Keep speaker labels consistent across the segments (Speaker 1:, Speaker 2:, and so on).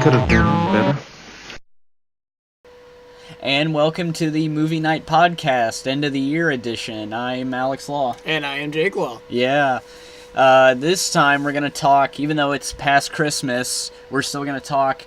Speaker 1: Could have been better.
Speaker 2: And welcome to the Movie Night Podcast, End of the Year edition. I'm Alex Law.
Speaker 3: And I am Jake Law.
Speaker 2: Yeah. This time we're going to talk, even though it's past Christmas, we're still going to talk.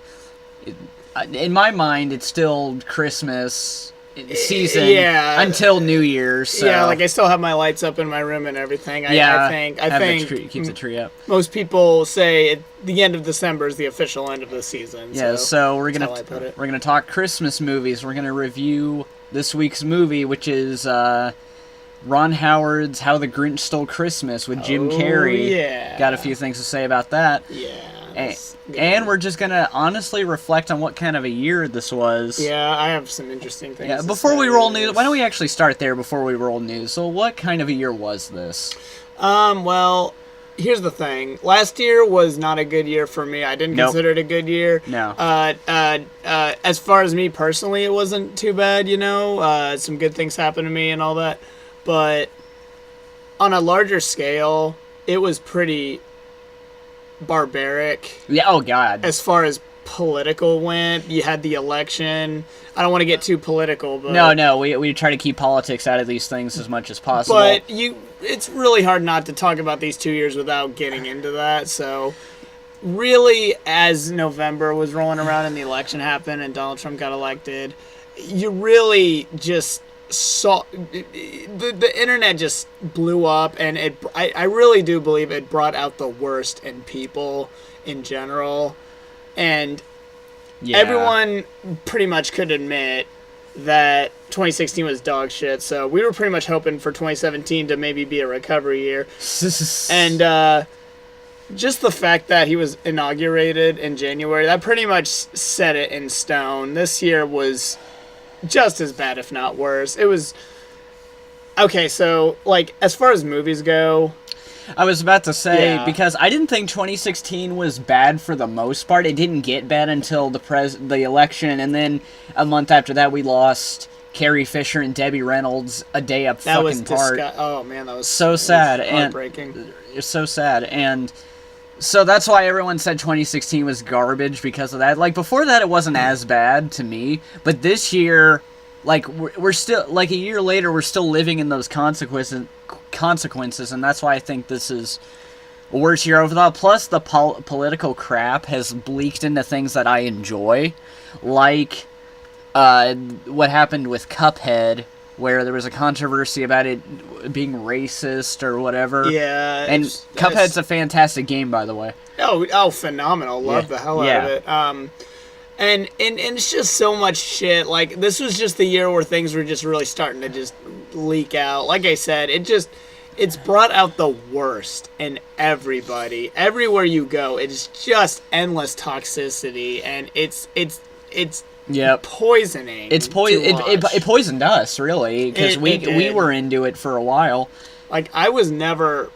Speaker 2: In my mind, it's still Christmas season until New Year's. So.
Speaker 3: Yeah, like I still have my lights up in my room and everything. I think
Speaker 2: keep the tree up.
Speaker 3: Most people say the end of December is the official end of the season.
Speaker 2: Yeah, so we're gonna talk Christmas movies. We're gonna review this week's movie, which is Ron Howard's How the Grinch Stole Christmas with Jim Carrey.
Speaker 3: Yeah,
Speaker 2: got a few things to say about that.
Speaker 3: Yeah.
Speaker 2: And we're just going to honestly reflect on what kind of a year this was.
Speaker 3: Yeah, I have some interesting things to
Speaker 2: before
Speaker 3: say.
Speaker 2: we roll news, why don't we actually start there before we roll news? So what kind of a year was this?
Speaker 3: Well, here's the thing. Last year was not a good year for me. I didn't consider it a good year.
Speaker 2: No.
Speaker 3: As far as me personally, it wasn't too bad, Some good things happened to me and all that. But on a larger scale, it was pretty barbaric.
Speaker 2: Yeah, oh God.
Speaker 3: As far as political went, you had the election. I don't want to get too political, but
Speaker 2: No, we try to keep politics out of these things as much as possible.
Speaker 3: But it's really hard not to talk about these 2 years without getting into that. So really, as November was rolling around and the election happened and Donald Trump got elected, you really just saw the internet just blew up, and I really do believe it brought out the worst in people in general, and everyone pretty much could admit that 2016 was dog shit. So we were pretty much hoping for 2017 to maybe be a recovery year, and just the fact that he was inaugurated in January, that pretty much set it in stone. This year was just as bad, if not worse. It was okay. So, as far as movies go,
Speaker 2: I was about to say, because I didn't think 2016 was bad for the most part. It didn't get bad until the election, and then a month after that, we lost Carrie Fisher and Debbie Reynolds a day up fucking apart.
Speaker 3: Oh man, that was
Speaker 2: so sad
Speaker 3: and heartbreaking.
Speaker 2: It's so sad, and so that's why everyone said 2016 was garbage because of that. Before that, it wasn't as bad to me. But this year, we're still, a year later, we're still living in those consequences, and that's why I think this is a worse year overall. Plus, the political crap has bleaked into things that I enjoy, like what happened with Cuphead, where there was a controversy about it being racist or whatever.
Speaker 3: Yeah.
Speaker 2: And Cuphead's a fantastic game, by the way.
Speaker 3: Oh, phenomenal. Love the hell out of it. And it's just so much shit. This was just the year where things were just really starting to just leak out. Like I said, it's brought out the worst in everybody. Everywhere you go, it's just endless toxicity, and it's poisoning.
Speaker 2: It poisoned us, really, because we were into it for a while.
Speaker 3: I was never,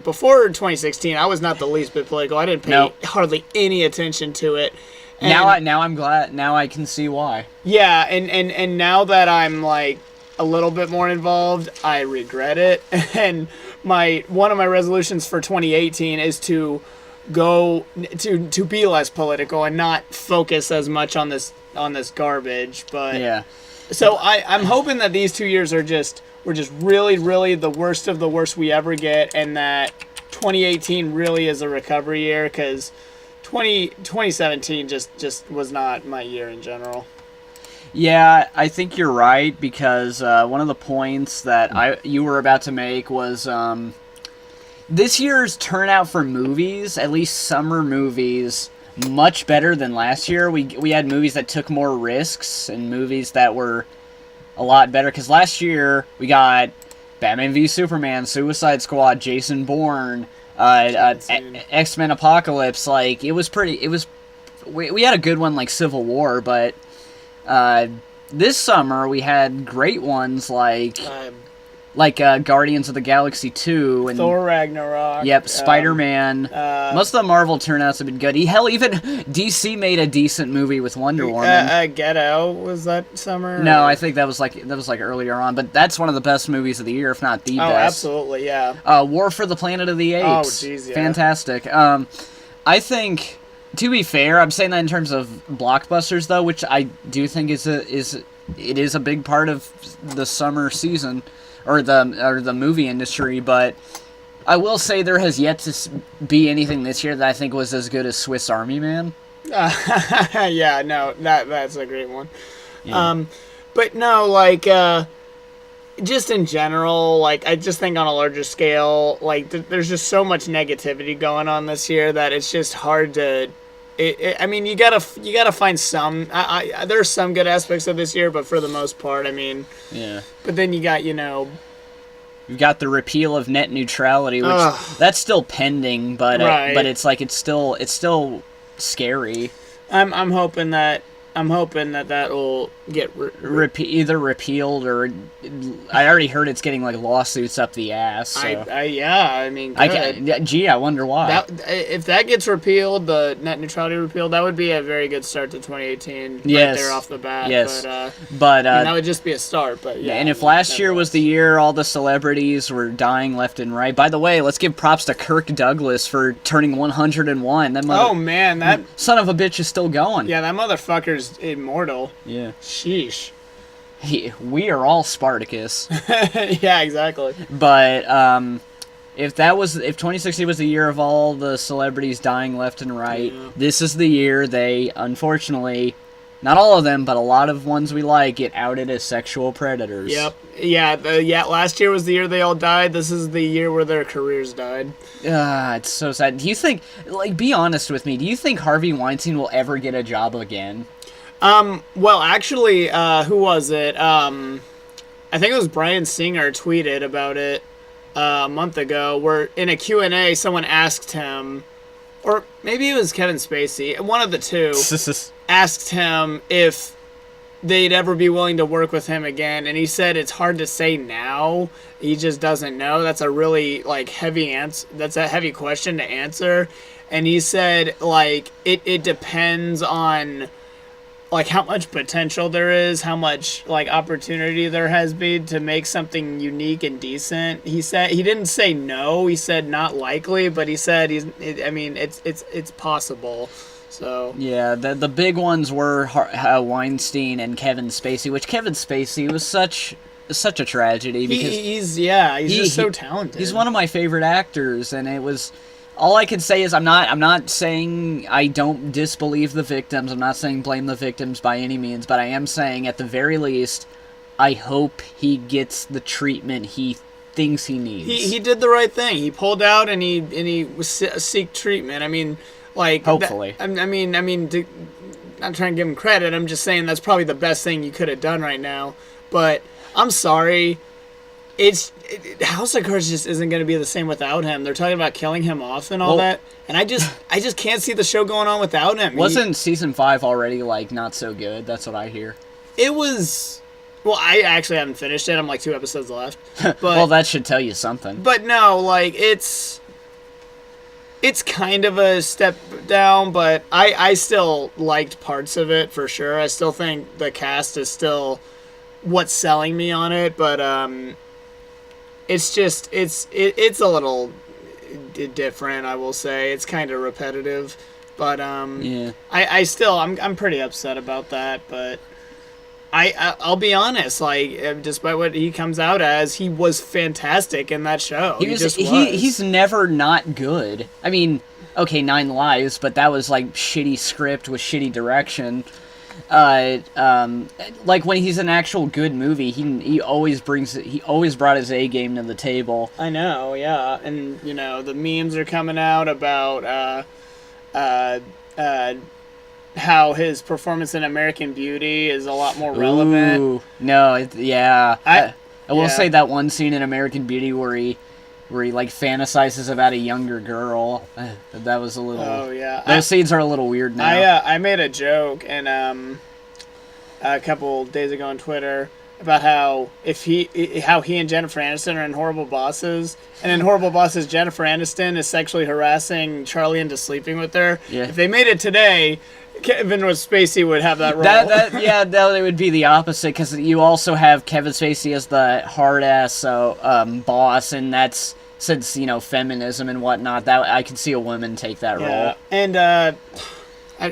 Speaker 3: before 2016, I was not the least bit political. I didn't pay hardly any attention to it. And
Speaker 2: now I'm glad. Now I can see why.
Speaker 3: Yeah, and now that I'm a little bit more involved, I regret it. And one of my resolutions for 2018 is to go to be less political and not focus as much on this garbage. But
Speaker 2: yeah,
Speaker 3: so I'm hoping that these 2 years we're just really, really the worst of the worst we ever get, and that 2018 really is a recovery year, because 2017 just was not my year in general.
Speaker 2: Yeah, I think you're right, because one of the points that you were about to make was this year's turnout for movies, at least summer movies, much better than last year. We had movies that took more risks and movies that were a lot better, because last year we got Batman v Superman, Suicide Squad, Jason Bourne, X-Men Apocalypse. We had a good one like Civil War, but this summer we had great ones like Guardians of the Galaxy 2 and
Speaker 3: Thor Ragnarok.
Speaker 2: Yep, Spider-Man. Most of the Marvel turnouts have been good. Hell, even DC made a decent movie with Wonder Woman.
Speaker 3: Get Out, was that summer?
Speaker 2: No, I think that was earlier on, but that's one of the best movies of the year, if not the best.
Speaker 3: Oh, absolutely, yeah.
Speaker 2: War for the Planet of the Apes.
Speaker 3: Oh, jeez, yeah.
Speaker 2: Fantastic. I think To be fair, I'm saying that in terms of blockbusters, though, which I do think is a big part of the summer season or the movie industry. But I will say there has yet to be anything this year that I think was as good as Swiss Army Man.
Speaker 3: Yeah, no, that's a great one.
Speaker 2: Yeah.
Speaker 3: But no, like, just in general, like, I just think on a larger scale, like, there's just so much negativity going on this year that it's just hard to. I mean, you gotta find some. There's some good aspects of this year, but for the most part, I mean.
Speaker 2: Yeah.
Speaker 3: But then you got,
Speaker 2: You've got the repeal of net neutrality, which that's still pending, but
Speaker 3: Right.
Speaker 2: but it's like it's still scary.
Speaker 3: I'm hoping that that will get
Speaker 2: Either repealed or I already heard it's getting like lawsuits up the ass. So.
Speaker 3: I mean, good.
Speaker 2: I wonder why.
Speaker 3: If that gets repealed, the net neutrality repealed, that would be a very good start to 2018.
Speaker 2: Yes.
Speaker 3: Right there off the bat.
Speaker 2: Yes.
Speaker 3: But I mean, that would just be a start. But yeah.
Speaker 2: And if last year was the year all the celebrities were dying left and right. By the way, let's give props to Kirk Douglas for turning 101.
Speaker 3: Oh man, that
Speaker 2: son of a bitch is still going.
Speaker 3: Yeah, that motherfucker's immortal.
Speaker 2: Yeah.
Speaker 3: Sheesh.
Speaker 2: We are all Spartacus.
Speaker 3: Yeah, exactly.
Speaker 2: But if 2016 was the year of all the celebrities dying left and right, this is the year they, unfortunately, not all of them, but a lot of ones we like, get outed as sexual predators.
Speaker 3: Yep. Yeah. Last year was the year they all died. This is the year where their careers died.
Speaker 2: It's so sad. Do you think, like, be honest with me, do you think Harvey Weinstein will ever get a job again?
Speaker 3: Well, actually, who was it? I think it was Bryan Singer tweeted about it a month ago, where in a Q&A, someone asked him, or maybe it was Kevin Spacey, one of the two, asked him if they'd ever be willing to work with him again, and he said it's hard to say now. He just doesn't know. That's a really, like, heavy answer. That's a heavy question to answer. And he said, like, it depends on, like, how much potential there is, how much, like, opportunity there has been to make something unique and decent. He said, he didn't say no, he said not likely, but he said it's possible. So
Speaker 2: yeah, the big ones were Weinstein and Kevin Spacey, which Kevin Spacey was such a tragedy because
Speaker 3: he's just so talented.
Speaker 2: He's one of my favorite actors, and it was. All I can say is I'm not saying I don't disbelieve the victims. I'm not saying blame the victims by any means, but I am saying at the very least, I hope he gets the treatment he thinks he needs.
Speaker 3: He did the right thing. He pulled out and he seek treatment. I mean, like
Speaker 2: hopefully.
Speaker 3: Not trying to give him credit. I'm just saying that's probably the best thing you could have done right now. But I'm sorry. House of Cards just isn't going to be the same without him. They're talking about killing him off and all that, and I just can't see the show going on without him.
Speaker 2: Wasn't season 5 already like not so good? That's what I hear.
Speaker 3: It was. Well, I actually haven't finished it. I'm like 2 episodes left. But,
Speaker 2: well, that should tell you something.
Speaker 3: But no, like it's kind of a step down, but I still liked parts of it for sure. I still think the cast is still what's selling me on it, but it's just it's a little different, I will say. It's kind of repetitive, but
Speaker 2: yeah.
Speaker 3: I'm pretty upset about that, but I'll be honest, like, despite what he comes out as, he was fantastic in that show.
Speaker 2: He's never not good. I mean, okay, 9 Lives, but that was like shitty script with shitty direction. Like when he's an actual good movie, he always brought his A game to the table.
Speaker 3: I know, yeah, and the memes are coming out about how his performance in American Beauty is a lot more relevant.
Speaker 2: Ooh, no, yeah. I will say that one scene in American Beauty where he like fantasizes about a younger girl. That was a little.
Speaker 3: Oh yeah.
Speaker 2: Those scenes are a little weird now.
Speaker 3: I made a joke and a couple days ago on Twitter about how he and Jennifer Aniston are in Horrible Bosses, and in Horrible Bosses Jennifer Aniston is sexually harassing Charlie into sleeping with her. Yeah. If they made it today, Kevin Spacey would have that role.
Speaker 2: That would be the opposite, because you also have Kevin Spacey as the hard-ass boss, and that's, since, feminism and whatnot, that I could see a woman take that role.
Speaker 3: And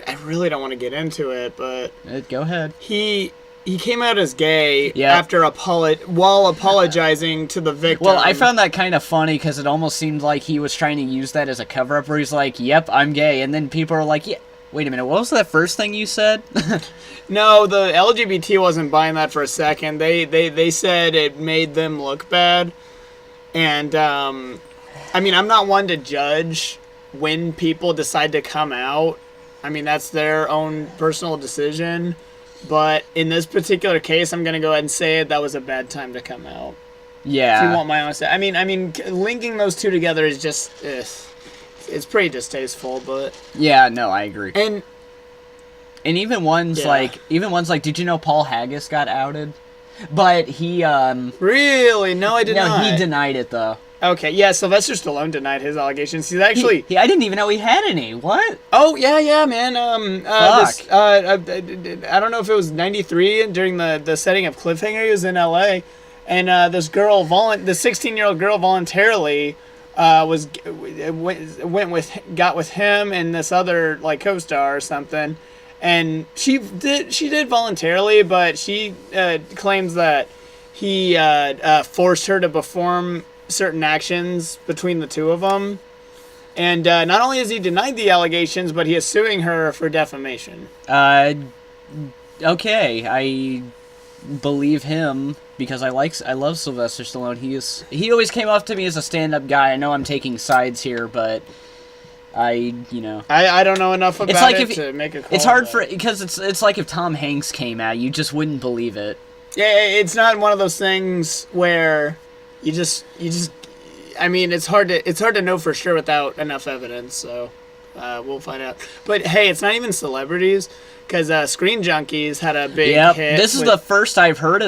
Speaker 3: I really don't want to get into it, but
Speaker 2: Go ahead.
Speaker 3: he came out as gay
Speaker 2: Yeah.
Speaker 3: after while apologizing to the victim.
Speaker 2: Well, I found that kind of funny because it almost seemed like he was trying to use that as a cover-up where he's like, yep, I'm gay. And then people are like, yeah, wait a minute, what was that first thing you said?
Speaker 3: No, the LGBT wasn't buying that for a second. They said it made them look bad. And, I mean, I'm not one to judge when people decide to come out. I mean, that's their own personal decision. But in this particular case, I'm going to go ahead and say it. That was a bad time to come out.
Speaker 2: Yeah.
Speaker 3: If you want my honest... I mean, linking those two together is just... it's pretty distasteful, but...
Speaker 2: Yeah, no, I agree.
Speaker 3: And
Speaker 2: even ones like... did you know Paul Haggis got outed? But he,
Speaker 3: Really? No, I did not.
Speaker 2: No, he denied it, though.
Speaker 3: Okay, yeah, Sylvester Stallone denied his allegations. He's actually...
Speaker 2: I didn't even know he had any. What?
Speaker 3: Oh, yeah, man.
Speaker 2: Fuck.
Speaker 3: I don't know if it was 93 during the setting of Cliffhanger. He was in L.A. And this girl, the 16-year-old girl voluntarily got with him and this other, like, co-star or something. And she did voluntarily, but she claims that he forced her to perform certain actions between the two of them. And not only has he denied the allegations, but he is suing her for defamation.
Speaker 2: Okay, I believe him because I love Sylvester Stallone. He always came off to me as a stand-up guy. I know I'm taking sides here, but I don't know enough about it to make a call. It's hard because it's like if Tom Hanks came out, you just wouldn't believe it.
Speaker 3: Yeah, it's not one of those things where you just I mean, it's hard to know for sure without enough evidence, so we'll find out. But hey, it's not even celebrities, because Screen Junkies had a big hit.
Speaker 2: This is the first I heard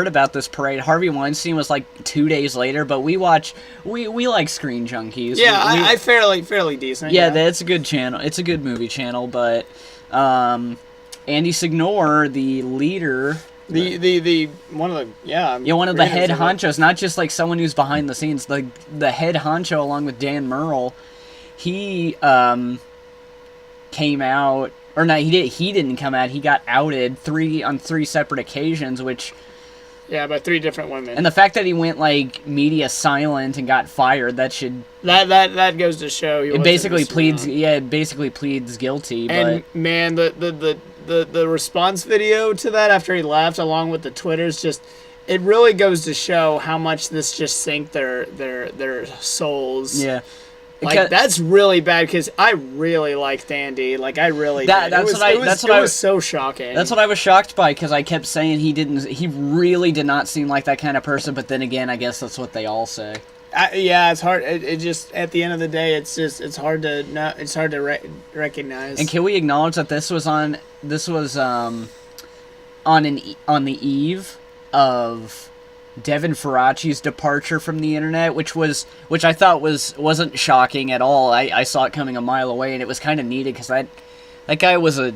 Speaker 2: about this parade. Harvey Weinstein was like 2 days later, but we like Screen Junkies.
Speaker 3: Yeah, I fairly decent.
Speaker 2: Yeah, that's a good channel. It's a good movie channel, but Andy Signore, the leader...
Speaker 3: one of the
Speaker 2: head honchos, not just like someone who's behind the scenes, like the head honcho along with Dan Murrell, he came out, or no, he didn't come out, he got outed on three separate occasions, which...
Speaker 3: Yeah, by 3 different women.
Speaker 2: And the fact that he went like media silent and got fired, that should...
Speaker 3: That goes to show
Speaker 2: it basically pleads guilty,
Speaker 3: and
Speaker 2: but...
Speaker 3: man, the response video to that after he left, along with the Twitters, just it really goes to show how much this just sank their souls.
Speaker 2: Yeah,
Speaker 3: like that's really bad because I really liked Andy. Like I really did. It was so shocking.
Speaker 2: That's what I was shocked by because I kept saying he really did not seem like that kind of person. But then again, I guess that's what they all say.
Speaker 3: Yeah, it's hard. It just at the end of the day, it's hard to recognize.
Speaker 2: And can we acknowledge that this was on the eve of Devin Faraci's departure from the internet, which I thought wasn't shocking at all. I saw it coming a mile away, and it was kind of needed because that guy was a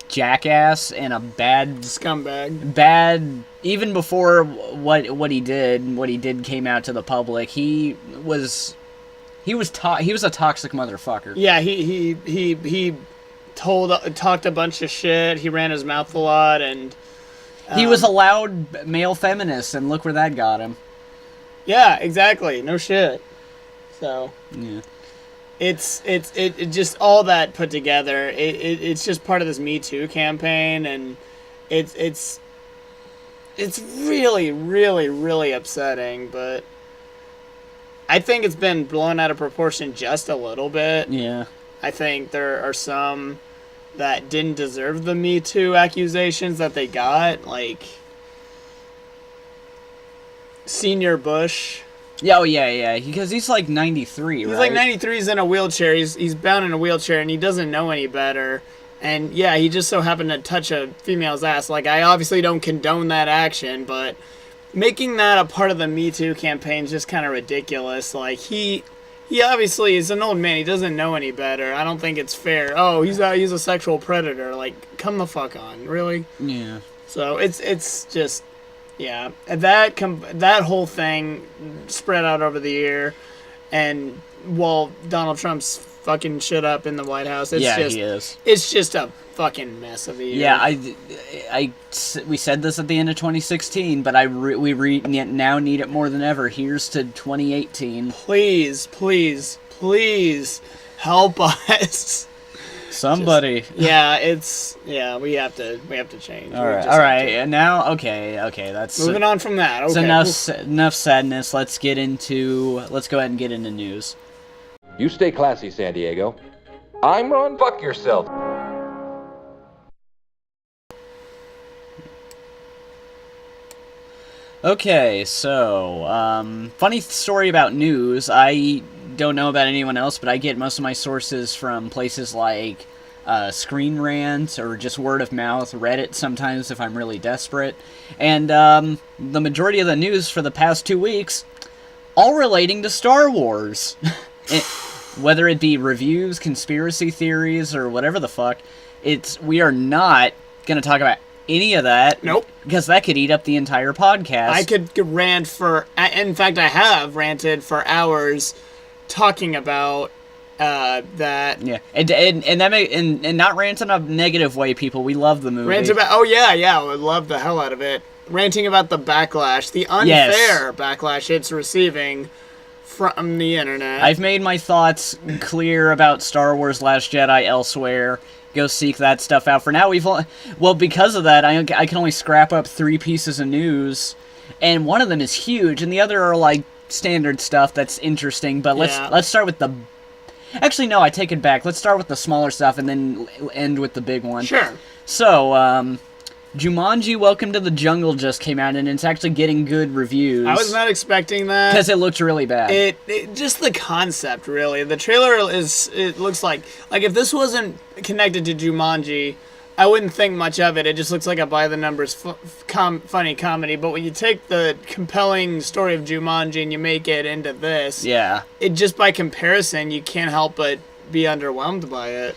Speaker 2: jackass and a bad
Speaker 3: scumbag.
Speaker 2: Bad. Even before what he did came out to the public, he was a toxic motherfucker.
Speaker 3: Yeah, he talked a bunch of shit. He ran his mouth a lot, and
Speaker 2: he was a loud male feminist, and look where that got him.
Speaker 3: Yeah, exactly. No shit. So
Speaker 2: yeah,
Speaker 3: it just all that put together. It's just part of this Me Too campaign, and it's really, really, really upsetting, but I think it's been blown out of proportion just a little bit.
Speaker 2: Yeah.
Speaker 3: I think there are some that didn't deserve the Me Too accusations that they got, like Senior Bush.
Speaker 2: Yeah, because he's like 93, right?
Speaker 3: He's like 93, he's in a wheelchair, he's bound in a wheelchair, and he doesn't know any better. And yeah, he just so happened to touch a female's ass. Like, I obviously don't condone that action, but making that a part of the Me Too campaign is just kind of ridiculous. Like, he obviously is an old man. He doesn't know any better. I don't think it's fair. Oh, he's a sexual predator. Like, come the fuck on, really?
Speaker 2: Yeah.
Speaker 3: So it's just, yeah, that whole thing spread out over the year, and while Donald Trump's fucking shit up in the White House. It's
Speaker 2: he is.
Speaker 3: It's just a fucking mess of a year.
Speaker 2: Yeah, we said this at the end of 2016, but we now need it more than ever. Here's to 2018.
Speaker 3: Please, please, please help us.
Speaker 2: Somebody.
Speaker 3: We have to change.
Speaker 2: All right. And now, okay, that's
Speaker 3: moving on from that. Okay.
Speaker 2: So enough sadness. Let's go ahead and get into news.
Speaker 1: You stay classy, San Diego. I'm Ron. Fuck yourself.
Speaker 2: Okay, so, funny story about news. I don't know about anyone else, but I get most of my sources from places like Screen Rant or just word of mouth, Reddit sometimes if I'm really desperate. And the majority of the news for the past 2 weeks, all relating to Star Wars. Whether it be reviews, conspiracy theories, or whatever the fuck, we are not going to talk about any of that.
Speaker 3: Nope.
Speaker 2: Because that could eat up the entire podcast.
Speaker 3: I could rant in fact, I have ranted for hours talking about that.
Speaker 2: Yeah, and not rant in a negative way, people. We love the movie.
Speaker 3: Rant about, I would love the hell out of it. Ranting about the backlash, the unfair backlash it's receiving from the internet.
Speaker 2: I've made my thoughts clear about Star Wars Last Jedi elsewhere. Go seek that stuff out. For now, because of that, I can only scrap up 3 pieces of news, and one of them is huge, and the other are like standard stuff that's interesting. But let's start with the. Actually, no, I take it back. Let's start with the smaller stuff and then end with the big one.
Speaker 3: Sure.
Speaker 2: So, Jumanji: Welcome to the Jungle just came out, and it's actually getting good reviews.
Speaker 3: I was not expecting that.
Speaker 2: Because it looked really bad.
Speaker 3: It just the concept, really. The trailer it looks like if this wasn't connected to Jumanji, I wouldn't think much of it. It just looks like a by-the-numbers funny comedy. But when you take the compelling story of Jumanji and you make it into this, it just by comparison, you can't help but be underwhelmed by it.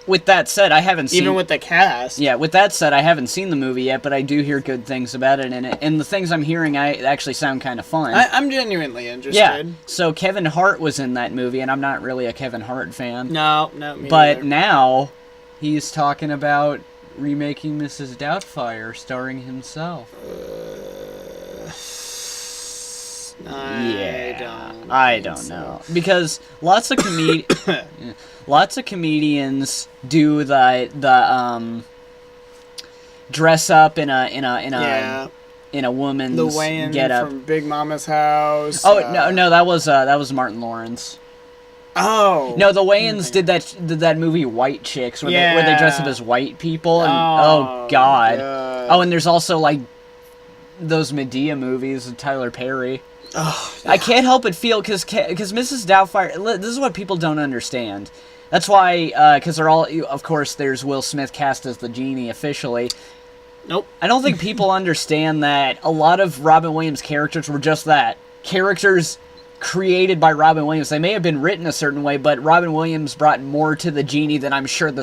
Speaker 2: With that said, I haven't seen...
Speaker 3: Even with the cast.
Speaker 2: Yeah, with that said, I haven't seen the movie yet, but I do hear good things about it, and the things I'm hearing actually sound kind of fun.
Speaker 3: I'm genuinely interested.
Speaker 2: Yeah, so Kevin Hart was in that movie, and I'm not really a Kevin Hart fan.
Speaker 3: No, me
Speaker 2: but
Speaker 3: neither.
Speaker 2: Now, he's talking about remaking Mrs. Doubtfire, starring himself. I don't know. Because lots of comedians do the dress up in a woman's
Speaker 3: the Wayans
Speaker 2: getup
Speaker 3: from Big Mama's House.
Speaker 2: Oh no, that was Martin Lawrence.
Speaker 3: Oh
Speaker 2: no, the Wayans did that movie White Chicks where they dress up as white people and oh god. Oh, and there's also like those Medea movies with Tyler Perry.
Speaker 3: Oh,
Speaker 2: I can't help but feel because Mrs. Doubtfire. This is what people don't understand. That's why because they're all, of course, there's Will Smith cast as the genie officially.
Speaker 3: Nope.
Speaker 2: I don't think people understand that a lot of Robin Williams' characters were just that. Characters created by Robin Williams. They may have been written a certain way, but Robin Williams brought more to the genie than I'm sure the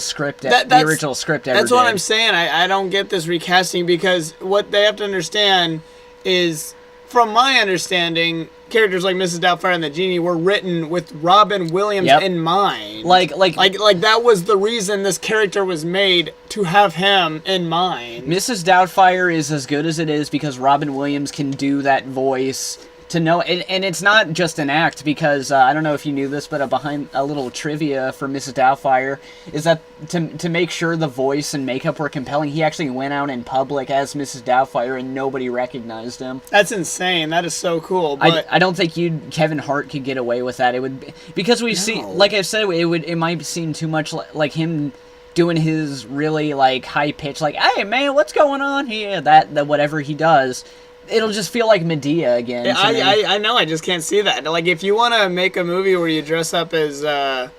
Speaker 2: original script ever did.
Speaker 3: That's what I'm saying. I don't get this recasting because what they have to understand is, from my understanding, characters like Mrs. Doubtfire and the Genie were written with Robin Williams in mind. Like that was the reason this character was made, to have him in mind.
Speaker 2: Mrs. Doubtfire is as good as it is because Robin Williams can do that voice. To know, and it's not just an act, because I don't know if you knew this, but behind a little trivia for Mrs. Doubtfire is that to make sure the voice and makeup were compelling, he actually went out in public as Mrs. Doubtfire and nobody recognized him.
Speaker 3: That's insane. That is so cool. But
Speaker 2: I don't think Kevin Hart could get away with that. It would be, because we've seen, like I said, it might seem too much like him doing his really like high pitch, like, hey man, what's going on here? That whatever he does. It'll just feel like Medea again.
Speaker 3: I know. I just can't see that. Like, if you want to make a movie where you dress up as a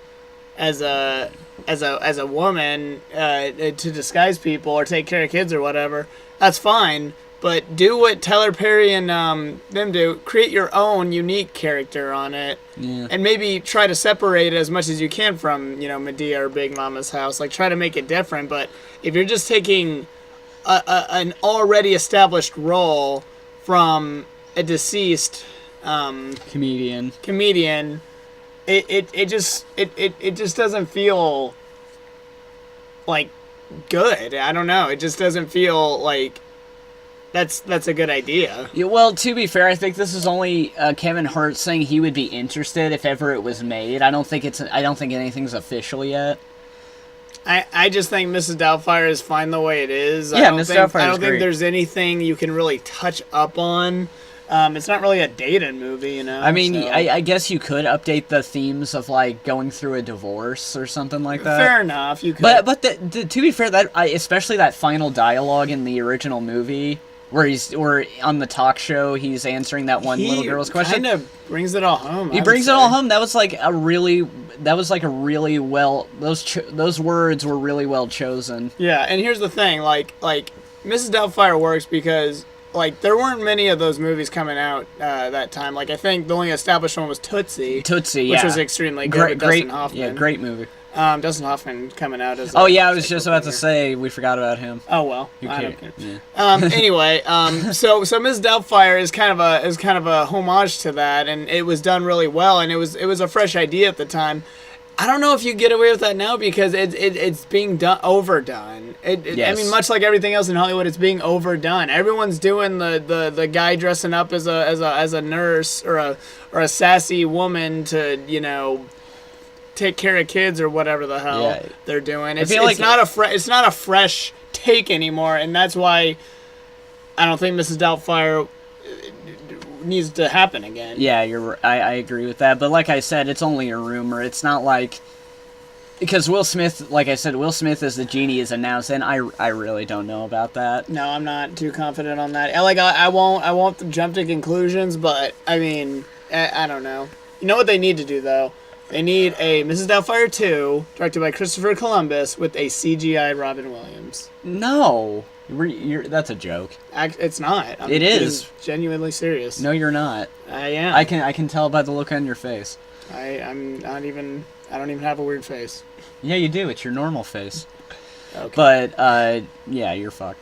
Speaker 3: woman to disguise people or take care of kids or whatever, that's fine. But do what Tyler Perry and them do. Create your own unique character on it, and maybe try to separate it as much as you can from Medea or Big Mama's House. Like, try to make it different. But if you're just taking an already established role from a deceased
Speaker 2: comedian,
Speaker 3: it just doesn't feel like good. I don't know. It just doesn't feel like that's a good idea.
Speaker 2: Yeah, well, to be fair, I think this is only Kevin Hart saying he would be interested if ever it was made. I don't think anything's official yet.
Speaker 3: I just think Mrs. Doubtfire is fine the way it is.
Speaker 2: Yeah, Mrs. Doubtfire is
Speaker 3: I don't
Speaker 2: great.
Speaker 3: think there's anything you can really touch up on. It's not really a dated movie, you know.
Speaker 2: I mean,
Speaker 3: so.
Speaker 2: I guess you could update the themes of like going through a divorce or something like that.
Speaker 3: Fair enough, you could.
Speaker 2: But to be fair, especially that final dialogue in the original movie where on the talk show he's answering that one little girl's question.
Speaker 3: Kind of brings it all home.
Speaker 2: He brings it all home. That was like a really well. Those words were really well chosen.
Speaker 3: Yeah, and here's the thing, like Mrs. Doubtfire works because like there weren't many of those movies coming out that time. Like I think the only established one was Tootsie,
Speaker 2: which
Speaker 3: was extremely good with Dustin Hoffman.
Speaker 2: Yeah, great movie.
Speaker 3: Dustin Hoffman coming out as.
Speaker 2: Oh yeah, I was just about to say we forgot about him.
Speaker 3: Oh well,
Speaker 2: I don't care. Yeah.
Speaker 3: Anyway, so Ms. Doubtfire is kind of a homage to that, and it was done really well, and it was a fresh idea at the time. I don't know if you get away with that now because it's being overdone.
Speaker 2: Yes.
Speaker 3: I mean, much like everything else in Hollywood, it's being overdone. Everyone's doing the guy dressing up as a nurse or a sassy woman to take care of kids or whatever the hell they're doing. It's not a fresh take anymore, and that's why I don't think Mrs. Doubtfire needs to happen again.
Speaker 2: Yeah, I agree with that. But like I said, it's only a rumor. It's not like because Will Smith, like I said, Will Smith as the genie is announced, and I really don't know about that.
Speaker 3: No, I'm not too confident on that. I won't jump to conclusions, but I mean, I don't know. You know what they need to do though? They need a Mrs. Doubtfire 2, directed by Christopher Columbus, with a CGI Robin Williams.
Speaker 2: No. That's a joke.
Speaker 3: It's not.
Speaker 2: It is.
Speaker 3: Genuinely serious.
Speaker 2: No, you're not.
Speaker 3: I am.
Speaker 2: I can tell by the look on your face.
Speaker 3: I'm not even. I don't even have a weird face.
Speaker 2: Yeah, you do. It's your normal face.
Speaker 3: Okay.
Speaker 2: But yeah, you're fucked.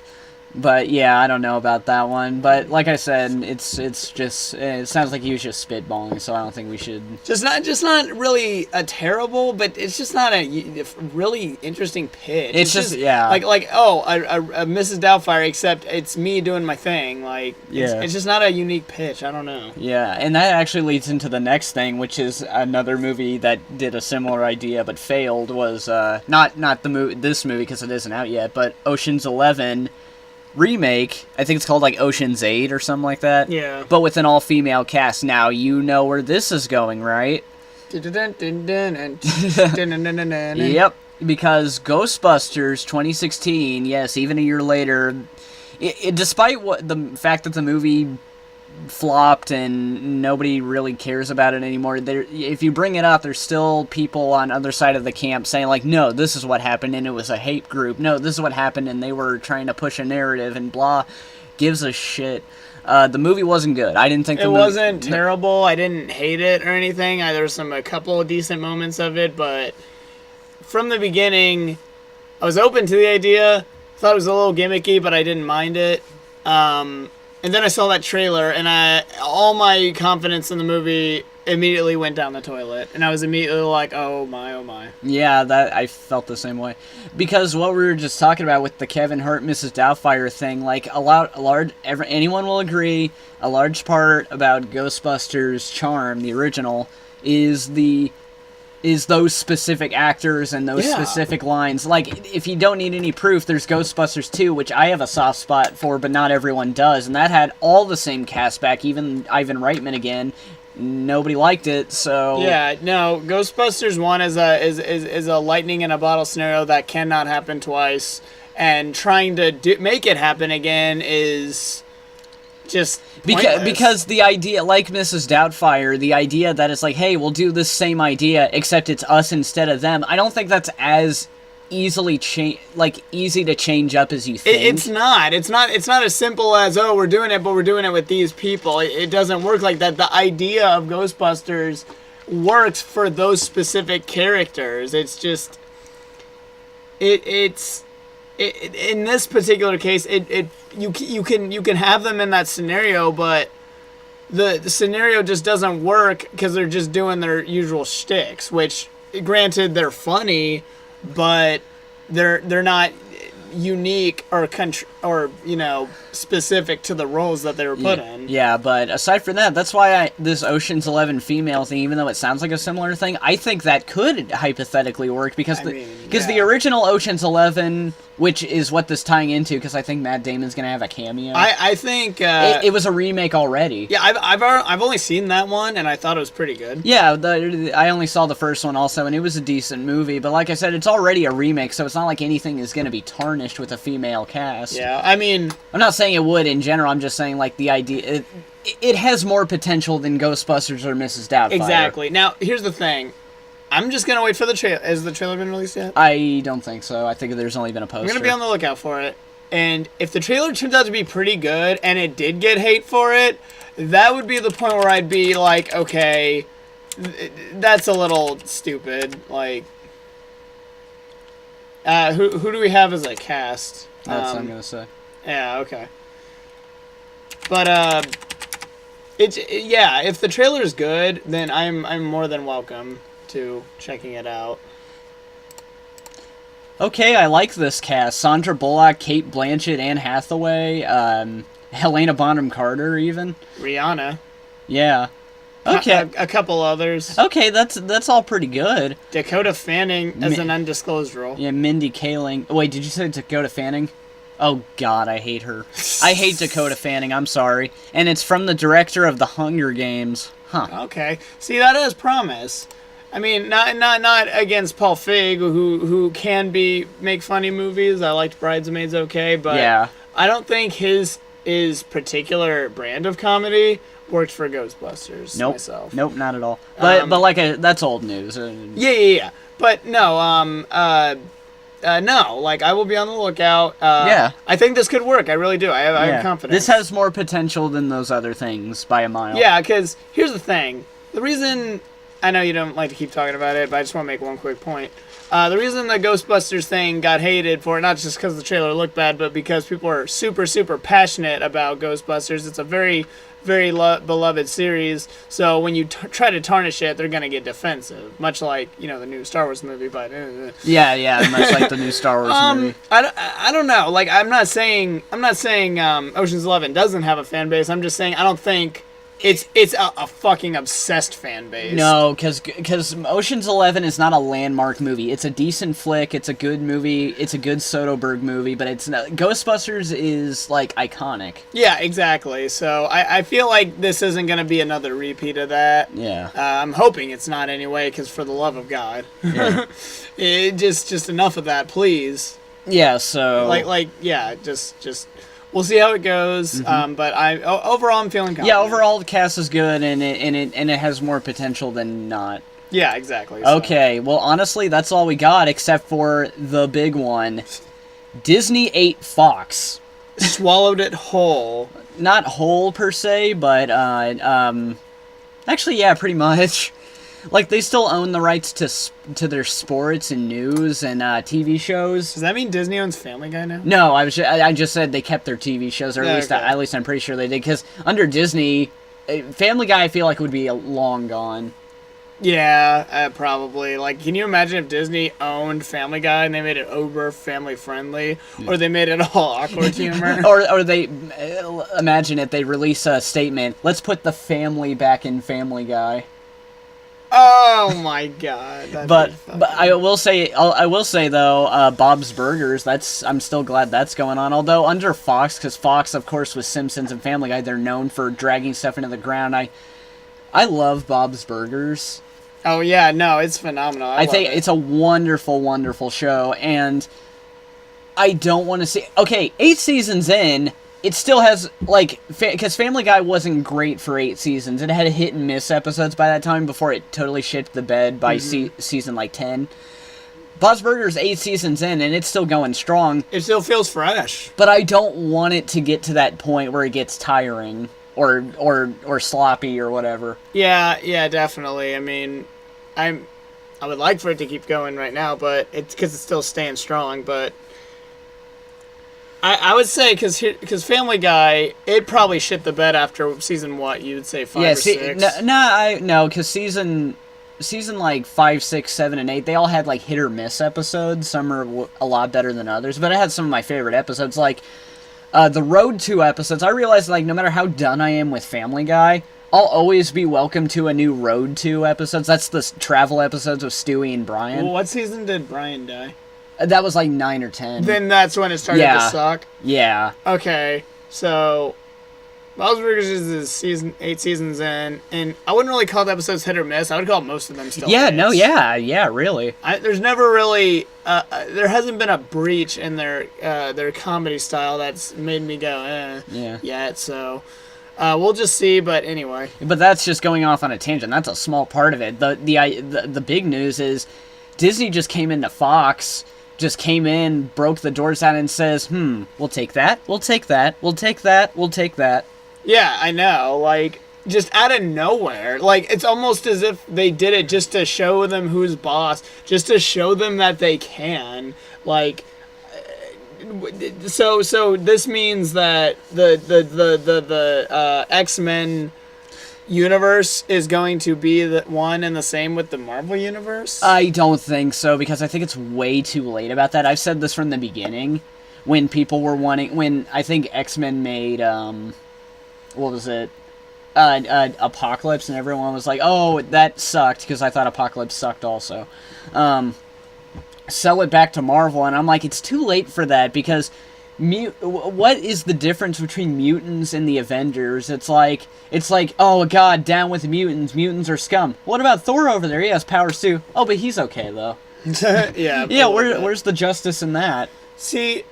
Speaker 2: But yeah, I don't know about that one. But like I said, it's just it sounds like he was just spitballing, so I don't think we should. Just
Speaker 3: not really a terrible, but it's just not a really interesting pitch.
Speaker 2: It's just yeah,
Speaker 3: a Mrs. Doubtfire, except it's me doing my thing. Like it's just not a unique pitch. I don't know.
Speaker 2: Yeah, and that actually leads into the next thing, which is another movie that did a similar idea but failed. Was not this movie because it isn't out yet, but Ocean's 11. Remake, I think it's called like Ocean's 8 or something like that.
Speaker 3: Yeah.
Speaker 2: But with an all-female cast. Now you know where this is going, right?
Speaker 3: Yep.
Speaker 2: Because Ghostbusters 2016, yes, even a year later, despite the fact that the movie flopped and nobody really cares about it anymore, if you bring it up, there's still people on other side of the camp saying like, no, this is what happened and it was a hate group. No, this is what happened and they were trying to push a narrative and blah. Gives a shit. The movie wasn't good. I didn't think
Speaker 3: it wasn't terrible. I didn't hate it or anything. There's a couple of decent moments of it, but from the beginning, I was open to the idea. Thought it was a little gimmicky, but I didn't mind it. And then I saw that trailer, and all my confidence in the movie immediately went down the toilet. And I was immediately like, oh my, oh my.
Speaker 2: Yeah, I felt the same way. Because what we were just talking about with the Kevin Hart, Mrs. Doubtfire thing, like anyone will agree, a large part about Ghostbusters' charm, the original, is those specific actors and those specific lines. Like, if you don't need any proof, there's Ghostbusters 2, which I have a soft spot for, but not everyone does. And that had all the same cast back, even Ivan Reitman again. Nobody liked it, so...
Speaker 3: Yeah, no, Ghostbusters 1 is a lightning in a bottle scenario that cannot happen twice. And trying to make it happen again is... just
Speaker 2: because the idea, like Mrs. Doubtfire, the idea that it's like, hey, we'll do this same idea, except it's us instead of them. I don't think that's as easy to change up as you think.
Speaker 3: It's not as simple as, oh, we're doing it, but we're doing it with these people. It doesn't work like that. The idea of Ghostbusters works for those specific characters. It's just it's in this particular case, you can have them in that scenario, but the scenario just doesn't work because they're just doing their usual shticks, which, granted, they're funny, but they're not unique or specific to the roles that they were put in.
Speaker 2: Yeah, but aside from that, that's why this Ocean's 11 female thing, even though it sounds like a similar thing, I think that could hypothetically work because the original Ocean's 11, which is what this tying into, because I think Matt Damon's gonna have a cameo.
Speaker 3: I think
Speaker 2: it was a remake already.
Speaker 3: Yeah, I've only seen that one, and I thought it was pretty good.
Speaker 2: Yeah, I only saw the first one also, and it was a decent movie. But like I said, it's already a remake, so it's not like anything is gonna be tarnished with a female cast.
Speaker 3: Yeah, I mean,
Speaker 2: I'm not saying it would in general. I'm just saying like the idea. It has more potential than Ghostbusters or Mrs. Doubtfire.
Speaker 3: Exactly. Now, here's the thing. I'm just going to wait for the trailer. Has the trailer been released yet?
Speaker 2: I don't think so. I think there's only been a poster.
Speaker 3: I'm going to be on the lookout for it. And if the trailer turns out to be pretty good, and it did get hate for it, that would be the point where I'd be like, okay, that's a little stupid. Like, who do we have as a cast?
Speaker 2: That's what I'm going to say.
Speaker 3: Yeah, okay. But, if the trailer's good, then I'm more than welcome to checking it out.
Speaker 2: Okay, I like this cast. Sandra Bullock, Cate Blanchett, Anne Hathaway, Helena Bonham Carter, even.
Speaker 3: Rihanna.
Speaker 2: Yeah. Okay.
Speaker 3: A couple others.
Speaker 2: Okay, that's all pretty good.
Speaker 3: Dakota Fanning as an undisclosed role.
Speaker 2: Yeah, Mindy Kaling. Wait, did you say Dakota Fanning? Oh, God, I hate her. I hate Dakota Fanning, I'm sorry. And it's from the director of The Hunger Games. Huh.
Speaker 3: Okay. See, that has promise. I mean, not against Paul Feig, who can make funny movies. I liked Bridesmaids okay, but
Speaker 2: yeah.
Speaker 3: I don't think his particular brand of comedy worked for Ghostbusters.
Speaker 2: Nope.
Speaker 3: Myself.
Speaker 2: Nope, not at all. But that's old news.
Speaker 3: Yeah. But no, no, like, I will be on the lookout.
Speaker 2: Yeah.
Speaker 3: I think this could work. I really do. I have confidence.
Speaker 2: This has more potential than those other things by a mile.
Speaker 3: Yeah, because here's the thing. The reason, I know you don't like to keep talking about it, but I just want to make one quick point. The reason the Ghostbusters thing got hated for, not just because the trailer looked bad, but because people are super, super passionate about Ghostbusters. It's a very, very beloved series. So when you try to tarnish it, they're going to get defensive. Much like, the new Star Wars movie. But
Speaker 2: Yeah, much like the new Star Wars movie.
Speaker 3: I don't know. Like, I'm not saying Ocean's 11 doesn't have a fan base. I'm just saying I don't think it's a fucking obsessed fan base.
Speaker 2: No, because Ocean's 11 is not a landmark movie. It's a decent flick. It's a good movie. It's a good Soderbergh movie, but it's not. Ghostbusters is, like, iconic.
Speaker 3: Yeah, exactly. So I feel like this isn't going to be another repeat of that.
Speaker 2: Yeah. I'm
Speaker 3: hoping it's not anyway, because for the love of God.
Speaker 2: Yeah.
Speaker 3: just enough of that, please.
Speaker 2: Yeah, so...
Speaker 3: just... We'll see how it goes, but overall I'm feeling confident.
Speaker 2: Yeah, overall the cast is good, and it has more potential than not.
Speaker 3: Yeah, exactly. So.
Speaker 2: Okay, well, honestly, that's all we got, except for the big one. Disney ate Fox.
Speaker 3: Swallowed it whole.
Speaker 2: Not whole, per se, but, actually, yeah, pretty much. Like, they still own the rights to their sports and news and TV shows.
Speaker 3: Does that mean Disney owns Family Guy now?
Speaker 2: No, I just said they kept their TV shows, or at least I'm pretty sure they did. Because under Disney, Family Guy, I feel like would be long gone.
Speaker 3: Yeah, probably. Like, can you imagine if Disney owned Family Guy and they made it uber family friendly, or they made it all awkward humor?
Speaker 2: or they imagine if they release a statement, let's put the family back in Family Guy.
Speaker 3: Oh my God!
Speaker 2: But I will say though, Bob's Burgers. I'm still glad that's going on. Although under Fox, because Fox, of course, with Simpsons and Family Guy, they're known for dragging stuff into the ground. I love Bob's Burgers.
Speaker 3: Oh yeah, no, it's phenomenal. I think
Speaker 2: it's a wonderful, wonderful show, and I don't want to see. Okay, 8 seasons in. It still has, like, because Family Guy wasn't great for 8 seasons. It had hit and miss episodes by that time before it totally shit the bed by season, like, 10. Bob's Burgers 8 seasons in, and it's still going strong.
Speaker 3: It still feels fresh.
Speaker 2: But I don't want it to get to that point where it gets tiring or sloppy or whatever.
Speaker 3: Yeah, definitely. I mean, I would like for it to keep going right now, but it's because it's still staying strong, but... I would say because Family Guy, it probably shit the bed after season what you would say 5 or 6.
Speaker 2: No, because season like 5, 6, 7, and 8, they all had like hit or miss episodes. Some are a lot better than others, but I had some of my favorite episodes, like the Road 2 episodes. I realized like no matter how done I am with Family Guy, I'll always be welcome to a new Road 2 episodes. That's the travel episodes with Stewie and Brian.
Speaker 3: Well, what season did Brian die?
Speaker 2: That was like 9 or 10.
Speaker 3: Then that's when it started to suck?
Speaker 2: Yeah.
Speaker 3: Okay, so Bob's Burgers is 8 seasons in, and I wouldn't really call the episodes hit or miss. I would call most of them still hits.
Speaker 2: Yeah, really.
Speaker 3: There's never really, there hasn't been a breach in their comedy style that's made me go, yet, so... we'll just see, but anyway.
Speaker 2: But that's just going off on a tangent. That's a small part of it. The big news is Disney just came into Fox, broke the doors out and says, we'll take that, we'll take that, we'll take that, we'll take that.
Speaker 3: Yeah, I know. Like, just out of nowhere. Like, it's almost as if they did it just to show them who's boss, just to show them that they can. Like... So this means that the X-Men universe is going to be the one and the same with the Marvel universe?
Speaker 2: I don't think so, because I think it's way too late about that. I've said this from the beginning, when people were when I think X-Men made what was it? Apocalypse, and everyone was like, "Oh, that sucked," because I thought Apocalypse sucked also. Sell it back to Marvel, and I'm like, it's too late for that, because what is the difference between mutants and the Avengers? It's like, oh god, down with mutants are scum. What about Thor over there? He has powers too. Oh, but he's okay though.
Speaker 3: Yeah.
Speaker 2: Where's the justice in that?
Speaker 3: See,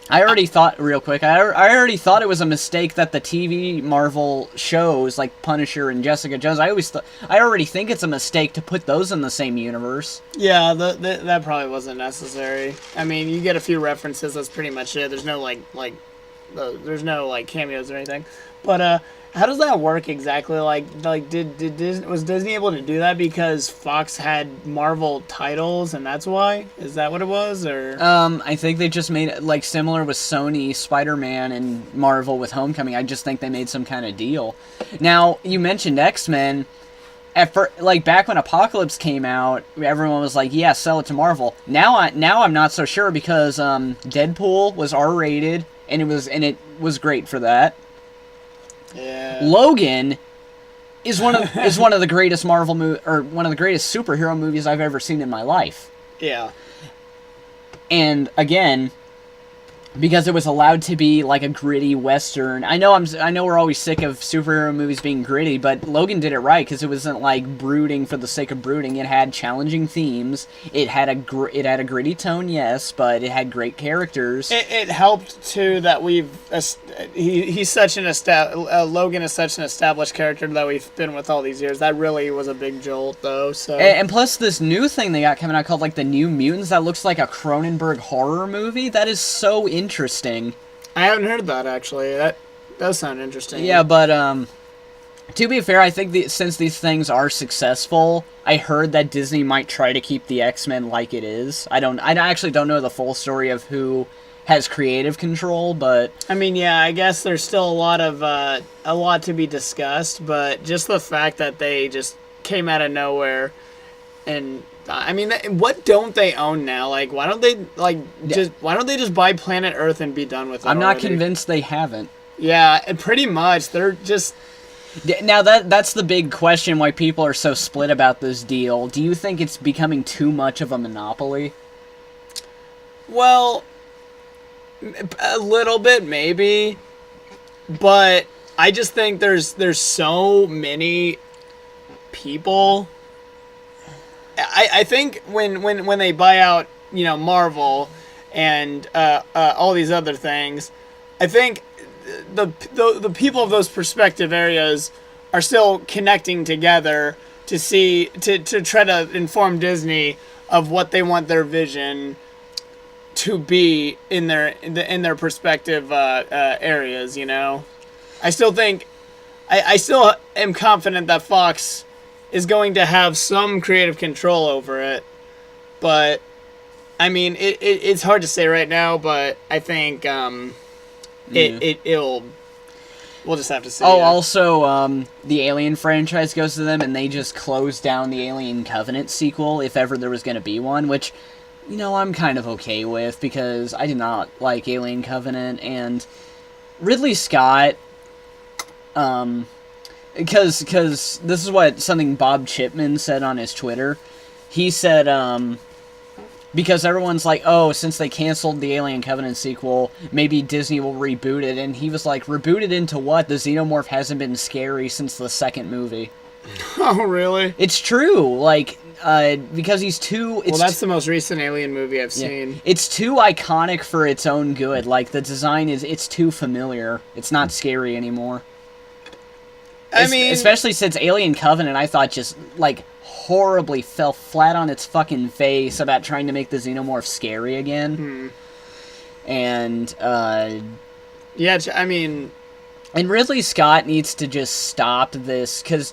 Speaker 2: I already thought, real quick, I already thought it was a mistake that the TV Marvel shows, like Punisher and Jessica Jones, I already think it's a mistake to put those in the same universe.
Speaker 3: Yeah, that probably wasn't necessary. I mean, you get a few references, that's pretty much it. There's no, there's no cameos or anything. But, how does that work exactly? Was Disney able to do that because Fox had Marvel titles and that's why? Is that what it was, or?
Speaker 2: I think they just made it similar with Sony, Spider-Man, and Marvel with Homecoming. I just think they made some kind of deal. Now, you mentioned X-Men. Back when Apocalypse came out, everyone was like, "Yeah, sell it to Marvel." Now I'm not so sure, because Deadpool was R-rated and it was great for that.
Speaker 3: Yeah.
Speaker 2: Logan is one of the greatest Marvel one of the greatest superhero movies I've ever seen in my life.
Speaker 3: Yeah.
Speaker 2: And again, because it was allowed to be like a gritty Western. I know we're always sick of superhero movies being gritty, but Logan did it right, because it wasn't like brooding for the sake of brooding. It had challenging themes. It had a gritty tone, yes, but it had great characters.
Speaker 3: It helped too that he's such Logan is such an established character that we've been with all these years. That really was a big jolt, though. So
Speaker 2: and plus this new thing they got coming out called the New Mutants, that looks like a Cronenberg horror movie. That is so interesting.
Speaker 3: I haven't heard that, actually. That does sound interesting.
Speaker 2: Yeah, but to be fair, I think since these things are successful, I heard that Disney might try to keep the X-Men like it is. I actually don't know the full story of who has creative control, but
Speaker 3: I mean, yeah, I guess there's still a lot to be discussed, but just the fact that they just came out of nowhere, and I mean, what don't they own now? Like, why don't they just buy Planet Earth and be done with it?
Speaker 2: I'm not convinced they haven't.
Speaker 3: Yeah, pretty much. They're just...
Speaker 2: Now, that's the big question, why people are so split about this deal. Do you think it's becoming too much of a monopoly?
Speaker 3: Well, a little bit, maybe. But I just think there's so many people... I think when they buy out, Marvel and all these other things, I think the people of those perspective areas are still connecting together to try to inform Disney of what they want their vision to be in their perspective areas. I still think I still am confident that Fox is going to have some creative control over it, but I mean, it's hard to say right now, but I think It'll. We'll just have to see.
Speaker 2: Oh, also, the Alien franchise goes to them, and they just closed down the Alien Covenant sequel, if ever there was going to be one, which, I'm kind of okay with, because I did not like Alien Covenant, and Ridley Scott, because this is something Bob Chipman said on his Twitter. He said, because everyone's like, oh, since they canceled the Alien Covenant sequel, maybe Disney will reboot it. And he was like, reboot it into what? The Xenomorph hasn't been scary since the second movie.
Speaker 3: Oh, really?
Speaker 2: It's true. Like, because he's too...
Speaker 3: Well, that's the most recent Alien movie I've seen.
Speaker 2: It's too iconic for its own good. Like, the design it's too familiar. It's not scary anymore.
Speaker 3: I mean...
Speaker 2: Especially since Alien Covenant, I thought just, like... horribly fell flat on its fucking face about trying to make the Xenomorph scary again. And,
Speaker 3: yeah, I mean...
Speaker 2: And Ridley Scott needs to just stop this, because,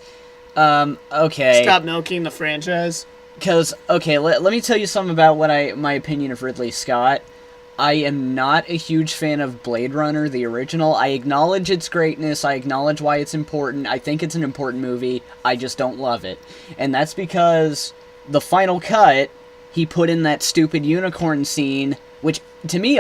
Speaker 2: okay...
Speaker 3: Stop milking the franchise?
Speaker 2: Because, okay, let me tell you something about my opinion of Ridley Scott. I am not a huge fan of Blade Runner, the original. I acknowledge its greatness. I acknowledge why it's important. I think it's an important movie. I just don't love it. And that's because the final cut, he put in that stupid unicorn scene, which, to me,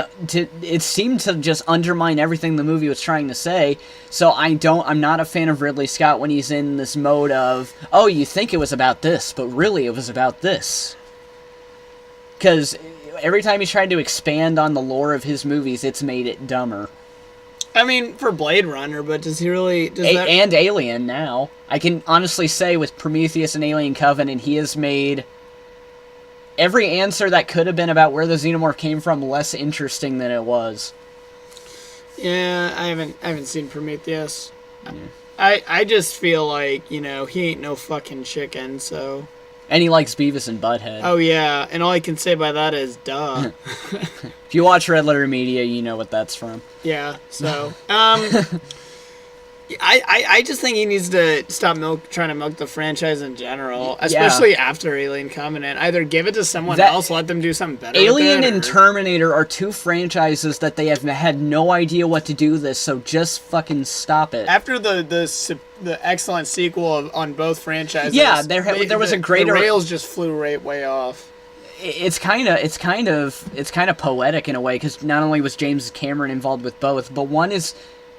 Speaker 2: it seemed to just undermine everything the movie was trying to say. So I'm not a fan of Ridley Scott when he's in this mode of, oh, you think it was about this, but really it was about this. Because... every time he's tried to expand on the lore of his movies, it's made it dumber.
Speaker 3: I mean, for Blade Runner, but does he really...
Speaker 2: And Alien now. I can honestly say with Prometheus and Alien Covenant, he has made every answer that could have been about where the Xenomorph came from less interesting than it was.
Speaker 3: Yeah, I haven't seen Prometheus. Yeah. I just feel like, he ain't no fucking chicken, so...
Speaker 2: And he likes Beavis and Butthead.
Speaker 3: Oh, yeah. And all I can say by that is, duh.
Speaker 2: If you watch Red Letter Media, you know what that's from.
Speaker 3: Yeah, so... I just think he needs to stop trying to milk the franchise in general, especially after Alien Covenant. Either give it to someone else, let them do something better
Speaker 2: Alien
Speaker 3: with it,
Speaker 2: and Terminator are two franchises that they have had no idea what to do with this, so just fucking stop it.
Speaker 3: After the excellent sequel on both franchises,
Speaker 2: there was a greater...
Speaker 3: The rails just flew way off.
Speaker 2: It's kind of poetic in a way, because not only was James Cameron involved with both, but one is...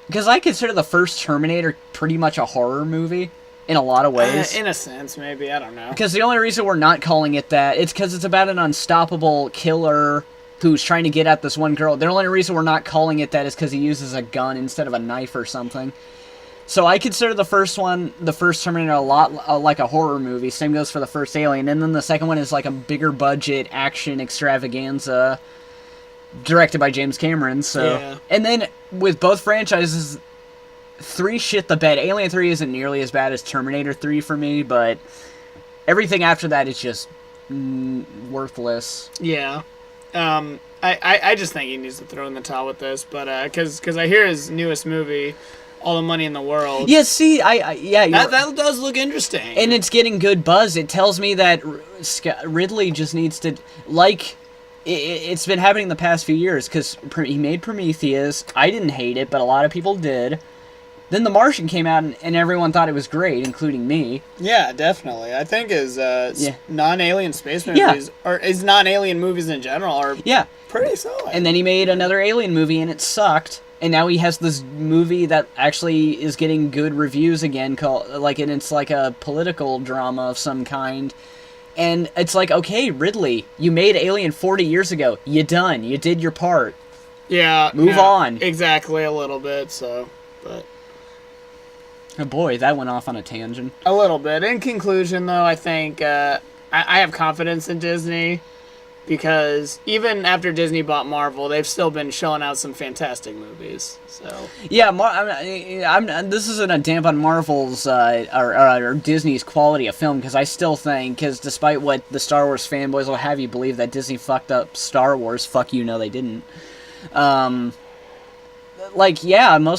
Speaker 2: Because I consider the first Terminator pretty much a horror movie, in a lot of ways.
Speaker 3: In a sense, maybe, I don't know.
Speaker 2: Because the only reason we're not calling it that, it's because it's about an unstoppable killer who's trying to get at this one girl. The only reason we're not calling it that is because he uses a gun instead of a knife or something. So I consider the first Terminator, a lot like a horror movie. Same goes for the first Alien. And then the second one is like a bigger budget action extravaganza directed by James Cameron, so... Yeah. And then, with both franchises, 3 shit the bed. Alien 3 isn't nearly as bad as Terminator 3 for me, but everything after that is just worthless.
Speaker 3: Yeah. I just think he needs to throw in the towel with this, but, because I hear his newest movie, All the Money in the World...
Speaker 2: Yeah, see,
Speaker 3: that does look interesting.
Speaker 2: And it's getting good buzz. It tells me that Ridley just needs to, like... It's been happening the past few years, because he made Prometheus. I didn't hate it, but a lot of people did. Then The Martian came out, and everyone thought it was great, including me.
Speaker 3: Yeah, definitely. I think his non-alien space movies, or his non-alien movies in general, are pretty solid.
Speaker 2: And then he made another Alien movie, and it sucked. And now he has this movie that actually is getting good reviews again, and it's like a political drama of some kind. And it's like, okay, Ridley, you made Alien 40 years ago. You done. You did your part.
Speaker 3: Yeah.
Speaker 2: Move on.
Speaker 3: Exactly, a little bit, so, but...
Speaker 2: Oh boy, that went off on a tangent.
Speaker 3: A little bit. In conclusion, though, I think I have confidence in Disney, because even after Disney bought Marvel, they've still been shelling out some fantastic movies. So
Speaker 2: yeah, this isn't a damp on Marvel's or Disney's quality of film, because I still think, because despite what the Star Wars fanboys will have you believe that Disney fucked up Star Wars, fuck you, no they didn't. Most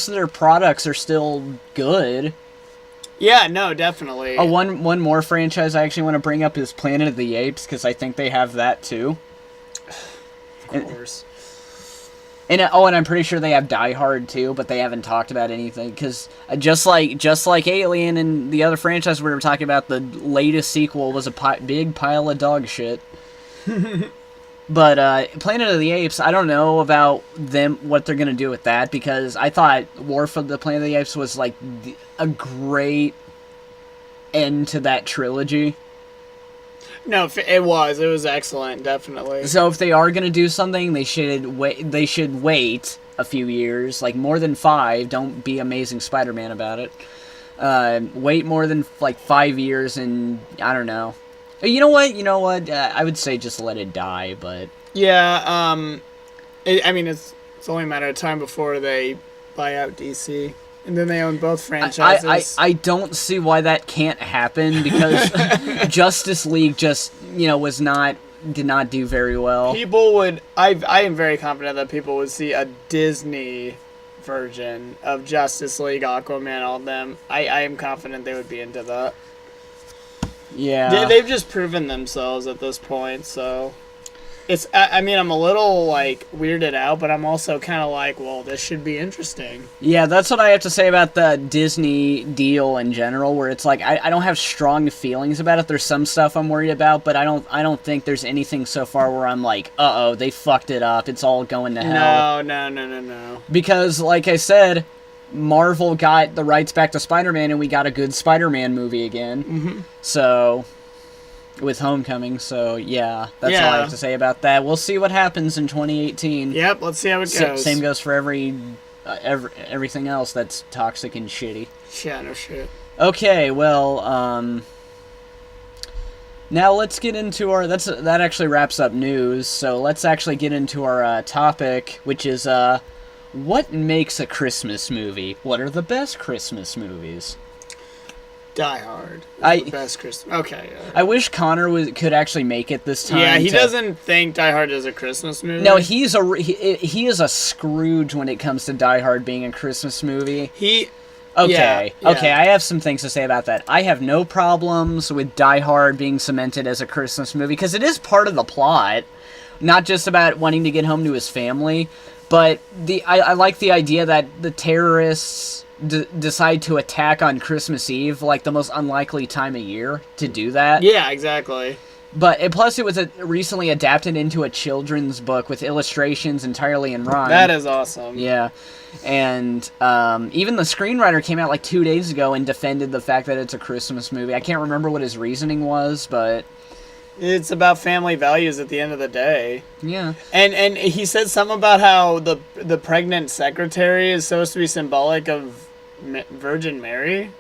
Speaker 2: of their products are still good.
Speaker 3: Yeah, no, definitely.
Speaker 2: One more franchise I actually want to bring up is Planet of the Apes, because I think they have that too.
Speaker 3: Of course.
Speaker 2: And and I'm pretty sure they have Die Hard too, but they haven't talked about anything because just like Alien and the other franchise we were talking about, the latest sequel was a big pile of dog shit. But Planet of the Apes, I don't know about what they're gonna do with that, because I thought War for the Planet of the Apes was like a great end to that trilogy.
Speaker 3: No, it was excellent, definitely.
Speaker 2: So if they are gonna do something, they should wait a few years, like more than 5. Don't be Amazing Spider-Man about it. Wait more than like 5 years, and I don't know. You know what? I would say just let it die, but
Speaker 3: yeah. I mean, it's only a matter of time before they buy out DC. And then they own both franchises.
Speaker 2: I don't see why that can't happen, because Justice League just, did not do very well.
Speaker 3: People would... I am very confident that people would see a Disney version of Justice League, Aquaman, all of them. I am confident they would be into that.
Speaker 2: Yeah.
Speaker 3: They've just proven themselves at this point, so... I mean, I'm a little, weirded out, but I'm also kind of like, well, this should be interesting.
Speaker 2: Yeah, that's what I have to say about the Disney deal in general, where it's like, I don't have strong feelings about it. There's some stuff I'm worried about, but I don't think there's anything so far where I'm like, uh-oh, they fucked it up. It's all going to hell.
Speaker 3: No.
Speaker 2: Because, like I said, Marvel got the rights back to Spider-Man, and we got a good Spider-Man movie again.
Speaker 3: Mm-hmm.
Speaker 2: So... with Homecoming, so yeah, that's all I have to say about that. We'll see what happens in 2018.
Speaker 3: Yep, let's see how it goes.
Speaker 2: Same goes for everything else that's toxic and shitty.
Speaker 3: Yeah, no shit.
Speaker 2: Okay, well, now let's get into that actually wraps up news, so let's actually get into our topic, which is, what makes a Christmas movie? What are the best Christmas movies?
Speaker 3: Die Hard. The best Christmas. Okay.
Speaker 2: I wish Connor could actually make it this time.
Speaker 3: Yeah, he doesn't think Die Hard is a Christmas movie.
Speaker 2: No, he is a Scrooge when it comes to Die Hard being a Christmas movie. Okay, I have some things to say about that. I have no problems with Die Hard being cemented as a Christmas movie, because it is part of the plot, not just about wanting to get home to his family, but I like the idea that the terrorists decide to attack on Christmas Eve, like the most unlikely time of year to do that.
Speaker 3: Yeah, exactly.
Speaker 2: But plus, it was recently adapted into a children's book with illustrations entirely in rhyme.
Speaker 3: That is awesome.
Speaker 2: Yeah. And even the screenwriter came out like 2 days ago and defended the fact that it's a Christmas movie. I can't remember what his reasoning was, but...
Speaker 3: it's about family values at the end of the day.
Speaker 2: Yeah.
Speaker 3: And he said something about how the pregnant secretary is supposed to be symbolic of Virgin Mary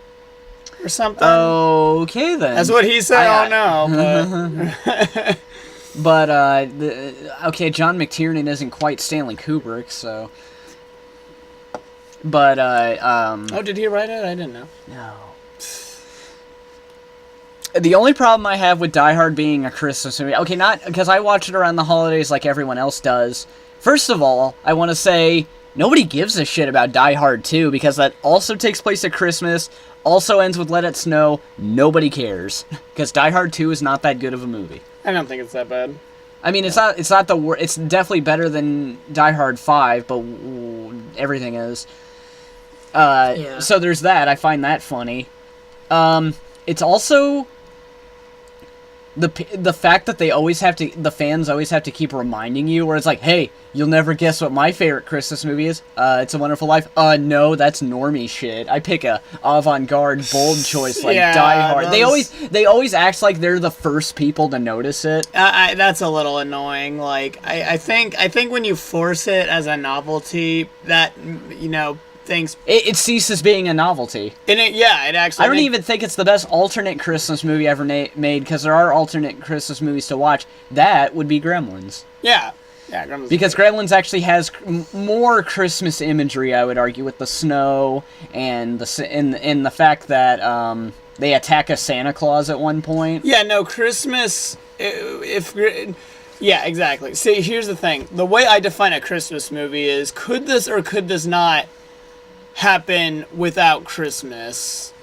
Speaker 3: or something.
Speaker 2: Okay, then.
Speaker 3: That's what he said. I don't know.
Speaker 2: But, okay, John McTiernan isn't quite Stanley Kubrick, so... But,
Speaker 3: oh, did he write it? I didn't know.
Speaker 2: No. The only problem I have with Die Hard being a Christmas movie... Okay, not... because I watch it around the holidays like everyone else does. First of all, I want to say... nobody gives a shit about Die Hard 2, because that also takes place at Christmas, also ends with Let It Snow. Nobody cares. Because Die Hard 2 is not that good of a movie.
Speaker 3: I don't think it's that bad.
Speaker 2: I mean, it's not the worst. It's definitely better than Die Hard 5, but everything is. So there's that. I find that funny. It's also... The fact that the fans always have to keep reminding you, where it's like, hey, you'll never guess what my favorite Christmas movie is. It's a Wonderful Life. No, that's normie shit. I pick a avant-garde, bold choice like Die Hard. They always act like they're the first people to notice it.
Speaker 3: That's a little annoying. Like, I think when you force it as a novelty, that things...
Speaker 2: It ceases being a novelty.
Speaker 3: And it actually...
Speaker 2: I don't even think it's the best alternate Christmas movie ever made, because there are alternate Christmas movies to watch. That would be Gremlins.
Speaker 3: Yeah, Gremlins.
Speaker 2: Because Gremlins actually has more Christmas imagery, I would argue, with the snow and the fact that they attack a Santa Claus at one point.
Speaker 3: Yeah, no, Christmas... Yeah, exactly. See, here's the thing. The way I define a Christmas movie is, could this or could this not happen without Christmas?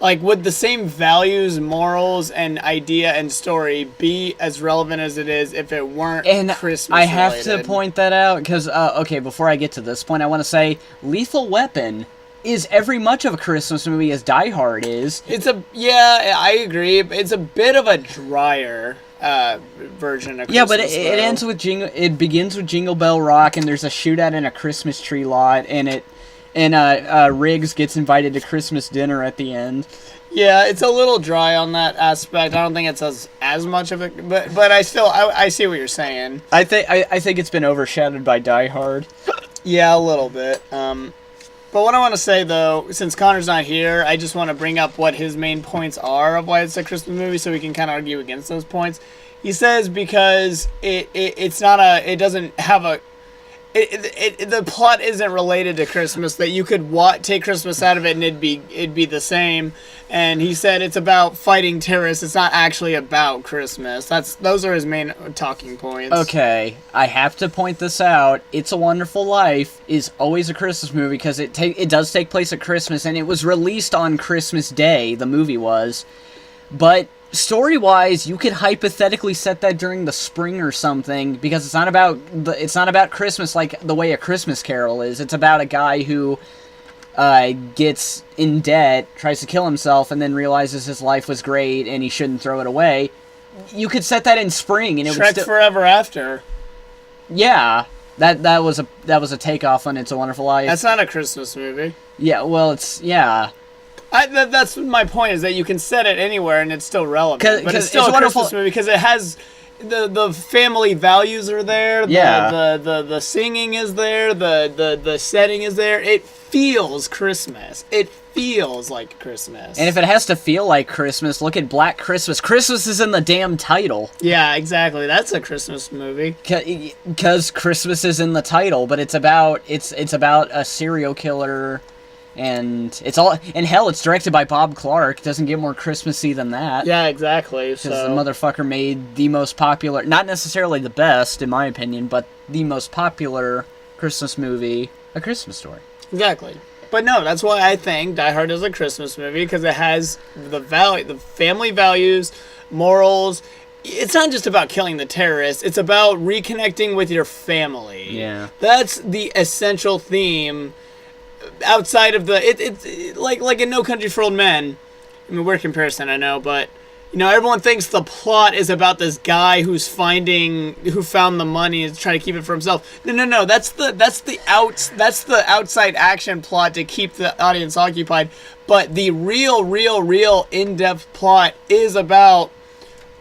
Speaker 3: Like, would the same values, morals, and idea and story be as relevant as it is if it weren't Christmas
Speaker 2: I have
Speaker 3: related?
Speaker 2: to point that out because, okay, before I get to this point, I want to say Lethal Weapon is every much of a Christmas movie as Die Hard is.
Speaker 3: Yeah, I agree. It's a bit of a drier version of Christmas.
Speaker 2: Yeah, but it ends with it begins with Jingle Bell Rock, and there's a shootout in a Christmas tree lot, and Riggs gets invited to Christmas dinner at the end.
Speaker 3: Yeah, it's a little dry on that aspect. I don't think it's as much of it, but I see what you're saying.
Speaker 2: I think it's been overshadowed by Die Hard.
Speaker 3: Yeah, a little bit. But what I want to say, though, since Connor's not here, I just want to bring up what his main points are of why it's a Christmas movie, so we can kind of argue against those points. He says because the plot isn't related to Christmas, that you could take Christmas out of it and it'd be the same. And he said it's about fighting terrorists. It's not actually about Christmas. Those are his main talking points.
Speaker 2: Okay, I have to point this out. It's a Wonderful Life is always a Christmas movie because it does take place at Christmas, and it was released on Christmas Day. The movie was, but story-wise, you could hypothetically set that during the spring or something because it's not about Christmas like the way A Christmas Carol is. It's about a guy who gets in debt, tries to kill himself, and then realizes his life was great and he shouldn't throw it away. You could set that in spring, and it
Speaker 3: Shrek
Speaker 2: would
Speaker 3: Forever After.
Speaker 2: Yeah, that was a takeoff on It's a Wonderful Life.
Speaker 3: That's not a Christmas movie.
Speaker 2: Yeah, well,
Speaker 3: That's my point, is that you can set it anywhere and it's still relevant. But it's still a Christmas movie because it has the family values are there. The singing is there. The setting is there. It feels Christmas. It feels like Christmas.
Speaker 2: And if it has to feel like Christmas, look at Black Christmas. Christmas is in the damn title.
Speaker 3: Yeah, exactly. That's a Christmas movie.
Speaker 2: Because Christmas is in the title, but it's about a serial killer. And hell, it's directed by Bob Clark. Doesn't get more Christmassy than that.
Speaker 3: Yeah, exactly.
Speaker 2: Because the motherfucker made the most popular, not necessarily the best, in my opinion, but the most popular Christmas movie, A Christmas Story.
Speaker 3: Exactly. But no, that's why I think Die Hard is a Christmas movie, because it has the family values, morals. It's not just about killing the terrorists. It's about reconnecting with your family.
Speaker 2: Yeah.
Speaker 3: That's the essential theme. Outside of it's like in No Country for Old Men, I mean, weird comparison, I know, but everyone thinks the plot is about this guy who found the money and is trying to keep it for himself. No, that's the outside action plot to keep the audience occupied. But the real in-depth plot is about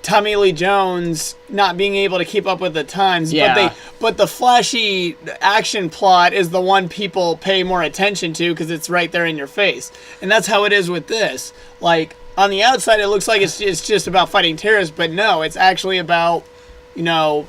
Speaker 3: Tommy Lee Jones not being able to keep up with the times.
Speaker 2: Yeah.
Speaker 3: But the flashy action plot is the one people pay more attention to because it's right there in your face. And that's how it is with this. Like, on the outside, it looks like it's just about fighting terrorists, but no, it's actually about, the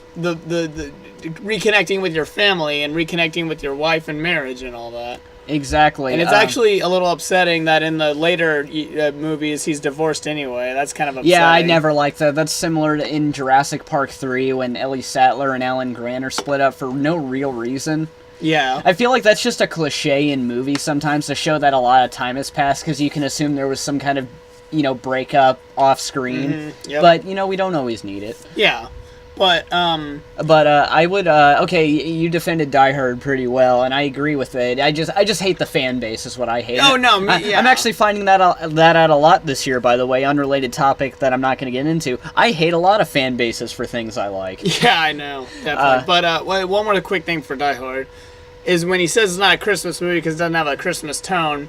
Speaker 3: reconnecting with your family and reconnecting with your wife and marriage and all that.
Speaker 2: Exactly.
Speaker 3: And it's actually a little upsetting that in the later movies he's divorced anyway. That's kind of upsetting.
Speaker 2: Yeah, I never liked that. That's similar to in Jurassic Park 3 when Ellie Sattler and Alan Grant are split up for no real reason.
Speaker 3: Yeah.
Speaker 2: I feel like that's just a cliche in movies sometimes to show that a lot of time has passed because you can assume there was some kind of, breakup off screen.
Speaker 3: Mm-hmm. Yep.
Speaker 2: But, we don't always need it.
Speaker 3: Yeah. But
Speaker 2: I would okay, you defended Die Hard pretty well, and I agree with it. I just hate the fan base is what I hate.
Speaker 3: Oh no,
Speaker 2: yeah. I'm actually finding that out a lot this year, by the way. Unrelated topic that I'm not going to get into. I hate a lot of fan bases for things I like.
Speaker 3: Yeah, I know, definitely. But one more quick thing for Die Hard is when he says it's not a Christmas movie because it doesn't have a Christmas tone.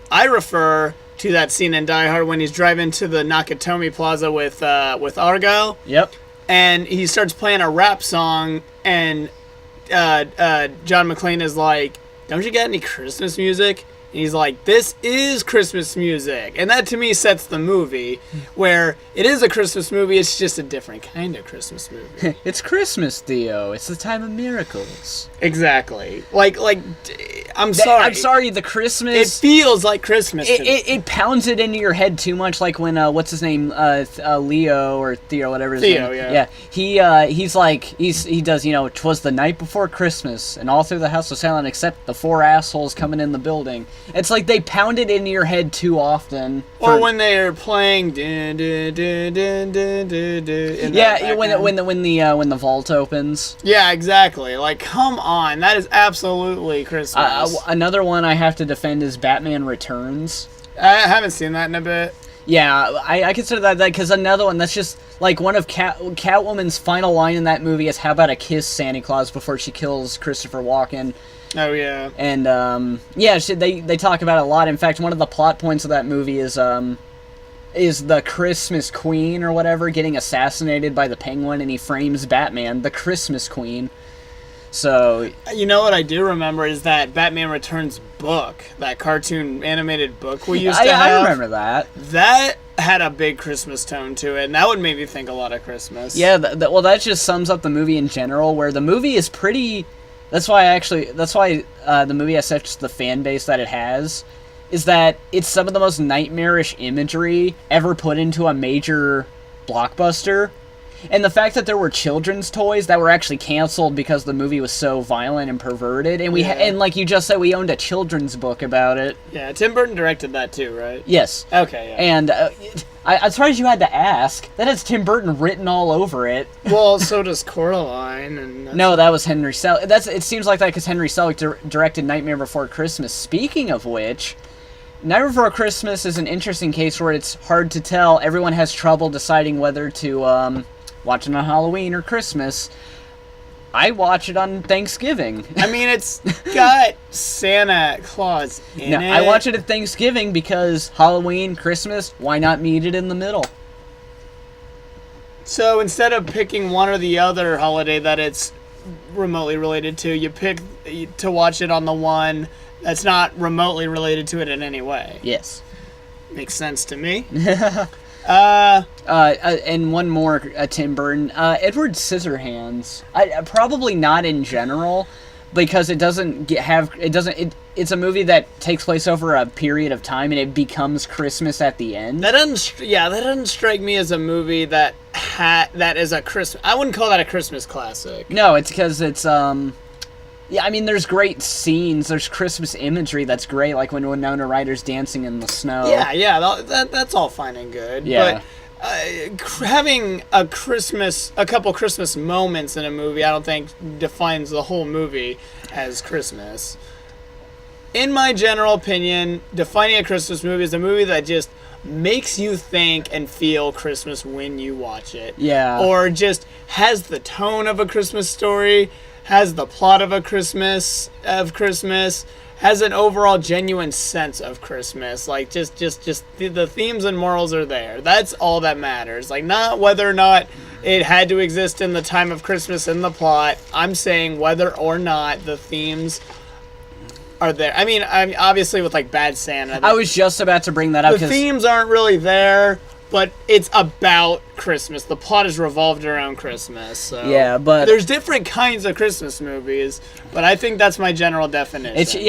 Speaker 3: I refer to that scene in Die Hard when he's driving to the Nakatomi Plaza with Argyle.
Speaker 2: Yep.
Speaker 3: And he starts playing a rap song, and John McClane is like, "Don't you got any Christmas music?" And he's like, "This is Christmas music." And that, to me, sets the movie, where it is a Christmas movie, it's just a different kind of Christmas movie.
Speaker 2: It's Christmas, Theo. It's the time of miracles.
Speaker 3: Exactly. I'm sorry,
Speaker 2: the Christmas...
Speaker 3: It feels like Christmas to me.
Speaker 2: It pounds it into your head too much, like when, what's his name, Leo, or Theo, whatever his
Speaker 3: Theo,
Speaker 2: name.
Speaker 3: yeah.
Speaker 2: Yeah, he does, 'twas the night before Christmas, and all through the house was silent except the 4 assholes coming in the building. It's like they pound it into your head too often.
Speaker 3: Or when they are playing, dun, dun, dun, dun, dun, dun, dun,
Speaker 2: yeah, when the vault opens.
Speaker 3: Yeah, exactly. Like, come on, that is absolutely Christmas.
Speaker 2: Another one I have to defend is Batman Returns.
Speaker 3: I haven't seen that in a bit.
Speaker 2: Yeah, I consider that because another one that's just like one of Catwoman's final line in that movie is "How about a kiss, Santa Claus?" before she kills Christopher Walken.
Speaker 3: Oh yeah.
Speaker 2: And they talk about it a lot. In fact, one of the plot points of that movie is the Christmas Queen or whatever getting assassinated by the Penguin, and he frames Batman, the Christmas Queen. So
Speaker 3: you know what I do remember is that Batman Returns book, that cartoon animated book we used to have.
Speaker 2: I remember that.
Speaker 3: That had a big Christmas tone to it, and that would make me think a lot of Christmas.
Speaker 2: Yeah, well, that just sums up the movie in general, where the movie is pretty. That's why the movie has such the fan base that it has, is that it's some of the most nightmarish imagery ever put into a major blockbuster. And the fact that there were children's toys that were actually canceled because the movie was so violent and perverted, and and like you just said, we owned a children's book about it.
Speaker 3: Yeah, Tim Burton directed that too, right?
Speaker 2: Yes.
Speaker 3: Okay, yeah.
Speaker 2: And I'm surprised you had to ask. That has Tim Burton written all over it.
Speaker 3: Well, so does Coraline. And
Speaker 2: no, that was Henry Selick. It seems like that because Henry Selick directed Nightmare Before Christmas. Speaking of which, Nightmare Before Christmas is an interesting case where it's hard to tell. Everyone has trouble deciding whether to watch it on Halloween or Christmas. I watch it on Thanksgiving.
Speaker 3: I mean, it's got Santa Claus in it.
Speaker 2: I watch it at Thanksgiving because Halloween, Christmas, why not meet it in the middle?
Speaker 3: So instead of picking one or the other holiday that it's remotely related to, you pick to watch it on the one that's not remotely related to it in any way.
Speaker 2: Yes.
Speaker 3: Makes sense to me.
Speaker 2: And one more, Tim Burton. Edward Scissorhands. Probably not in general, because it's a movie that takes place over a period of time, and it becomes Christmas at the end.
Speaker 3: That doesn't strike me as a movie that is a Christmas. I wouldn't call that a Christmas classic.
Speaker 2: No, it's because it's yeah, I mean, there's great scenes. There's Christmas imagery that's great, like when Winona Ryder's dancing in the snow.
Speaker 3: Yeah, that's all fine and good.
Speaker 2: Yeah.
Speaker 3: But having a couple Christmas moments in a movie, I don't think defines the whole movie as Christmas. In my general opinion, defining a Christmas movie is a movie that just makes you think and feel Christmas when you watch it.
Speaker 2: Yeah.
Speaker 3: Or just has the tone of a Christmas story, has the plot of Christmas, has an overall genuine sense of Christmas. Like, just the themes and morals are there. That's all that matters. Like, not whether or not it had to exist in the time of Christmas in the plot. I'm saying whether or not the themes are there. I mean, obviously with, like, Bad Santa.
Speaker 2: I was just about to bring that up.
Speaker 3: The themes aren't really there, but it's about Christmas. The plot is revolved around Christmas. So
Speaker 2: yeah, but
Speaker 3: there's different kinds of Christmas movies, but I think that's my general definition.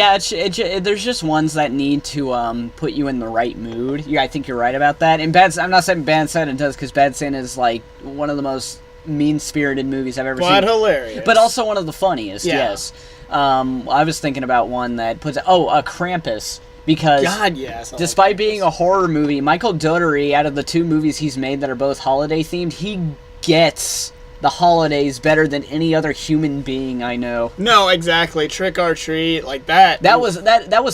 Speaker 2: There's just ones that need to put you in the right mood. Yeah, I think you're right about that. And I'm not saying Bad Santa does, because Bad Santa is like one of the most mean-spirited movies I've ever seen.
Speaker 3: But hilarious.
Speaker 2: But also one of the funniest.
Speaker 3: Yeah.
Speaker 2: Yes. I was thinking about one that puts Krampus. Because
Speaker 3: God, yes,
Speaker 2: despite being a horror movie, Michael Dougherty, out of the two movies he's made that are both holiday themed, he gets the holidays better than any other human being I know.
Speaker 3: No, exactly. Trick or treat, like that.
Speaker 2: That was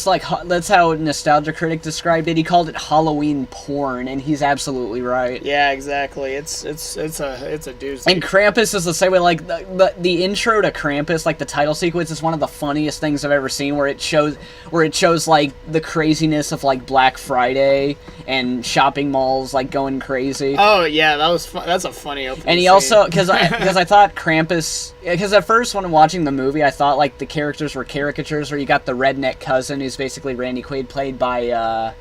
Speaker 2: like, that's how Nostalgia Critic described it. He called it Halloween porn, and he's absolutely right.
Speaker 3: Yeah, exactly. It's a doozy.
Speaker 2: And Krampus is the same way. Like the intro to Krampus, like the title sequence, is one of the funniest things I've ever seen. Where it shows like the craziness of like Black Friday and shopping malls like going crazy.
Speaker 3: Oh yeah, that's a funny opening.
Speaker 2: And he
Speaker 3: scene.
Speaker 2: also because I thought Krampus, because at first when watching the movie I thought like the characters were caricatures, where you got the redneck cousin who's basically Randy Quaid, played by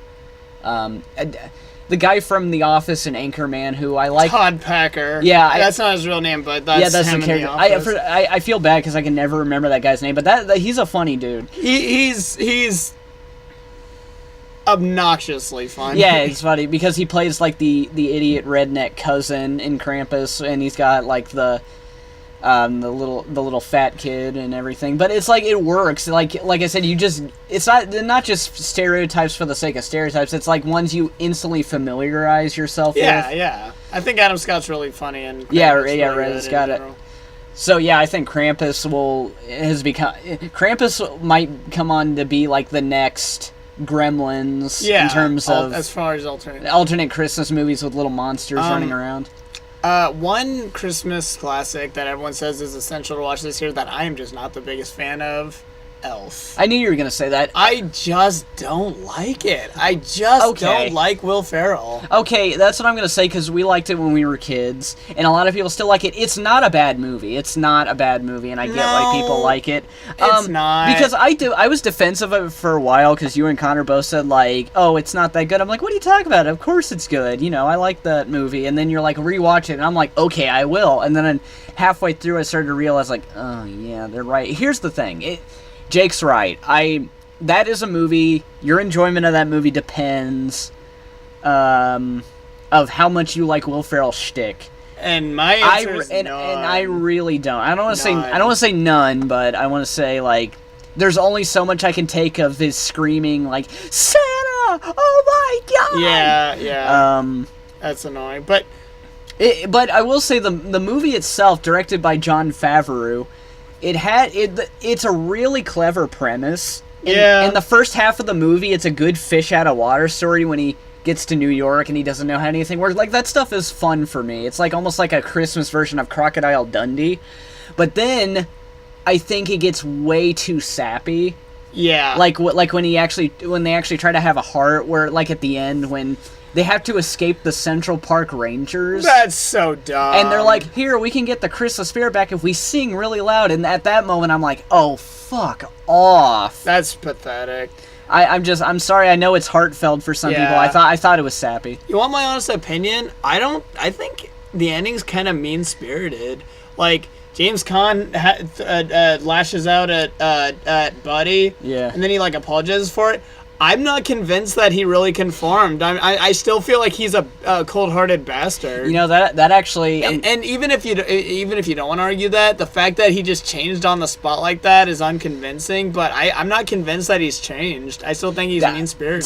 Speaker 2: the guy from The Office and Anchorman, who I like.
Speaker 3: Todd Packer.
Speaker 2: Yeah,
Speaker 3: that's not his real name, but that's him
Speaker 2: the
Speaker 3: in
Speaker 2: character.
Speaker 3: The Office.
Speaker 2: I feel bad because I can never remember that guy's name, but that he's a funny dude.
Speaker 3: He's obnoxiously funny.
Speaker 2: Yeah, it's funny because he plays like the idiot redneck cousin in Krampus, and he's got like the the little fat kid and everything. But it's like it works. Like I said, it's not just stereotypes for the sake of stereotypes. It's like ones you instantly familiarize yourself with.
Speaker 3: Yeah. I think Adam Scott's really funny and
Speaker 2: Red's got it. So yeah, I think Krampus might come on to be like the next Gremlins in terms of
Speaker 3: as far as alternate
Speaker 2: Christmas movies with little monsters running around.
Speaker 3: One Christmas classic that everyone says is essential to watch this year that I am just not the biggest fan of, Elf.
Speaker 2: I knew you were going to say that.
Speaker 3: I just don't like it. I just don't like Will Ferrell.
Speaker 2: Okay, that's what I'm going to say because we liked it when we were kids, and a lot of people still like it. It's not a bad movie. And I get why people like it.
Speaker 3: It's not.
Speaker 2: Because I was defensive of it for a while because you and Connor both said, like, oh, it's not that good. I'm like, what are you talking about? Of course it's good. I like that movie. And then you're like, rewatch it. And I'm like, okay, I will. And then halfway through, I started to realize, like, oh, yeah, they're right. Here's the thing. Jake's right. That is a movie. Your enjoyment of that movie depends of how much you like Will Ferrell's shtick.
Speaker 3: And my answer is none.
Speaker 2: And I really don't. I don't want to say none, but I want to say like there's only so much I can take of his screaming like Santa! Oh my God!
Speaker 3: Yeah. That's annoying, but
Speaker 2: I will say the movie itself, directed by Jon Favreau. It's a really clever premise. In the first half of the movie, it's a good fish out of water story when he gets to New York and he doesn't know how anything works. Like, that stuff is fun for me. It's like almost like a Christmas version of Crocodile Dundee. But then I think it gets way too sappy.
Speaker 3: Yeah.
Speaker 2: Like when they actually try to have a heart, where like at the end when they have to escape the Central Park Rangers.
Speaker 3: That's so dumb.
Speaker 2: And they're like, here, we can get the Christmas spirit back if we sing really loud. And at that moment, I'm like, oh, fuck off.
Speaker 3: That's pathetic.
Speaker 2: I'm sorry. I know it's heartfelt for some people. I thought it was sappy.
Speaker 3: You want my honest opinion? I think the ending's kind of mean-spirited. Like, James Caan lashes out at Buddy.
Speaker 2: Yeah.
Speaker 3: And then he, like, apologizes for it. I'm not convinced that he really conformed. I still feel like he's a cold-hearted bastard.
Speaker 2: That actually,
Speaker 3: and even if you don't want to argue that, the fact that he just changed on the spot like that is unconvincing. But I'm not convinced that he's changed. I still think he's mean-spirited.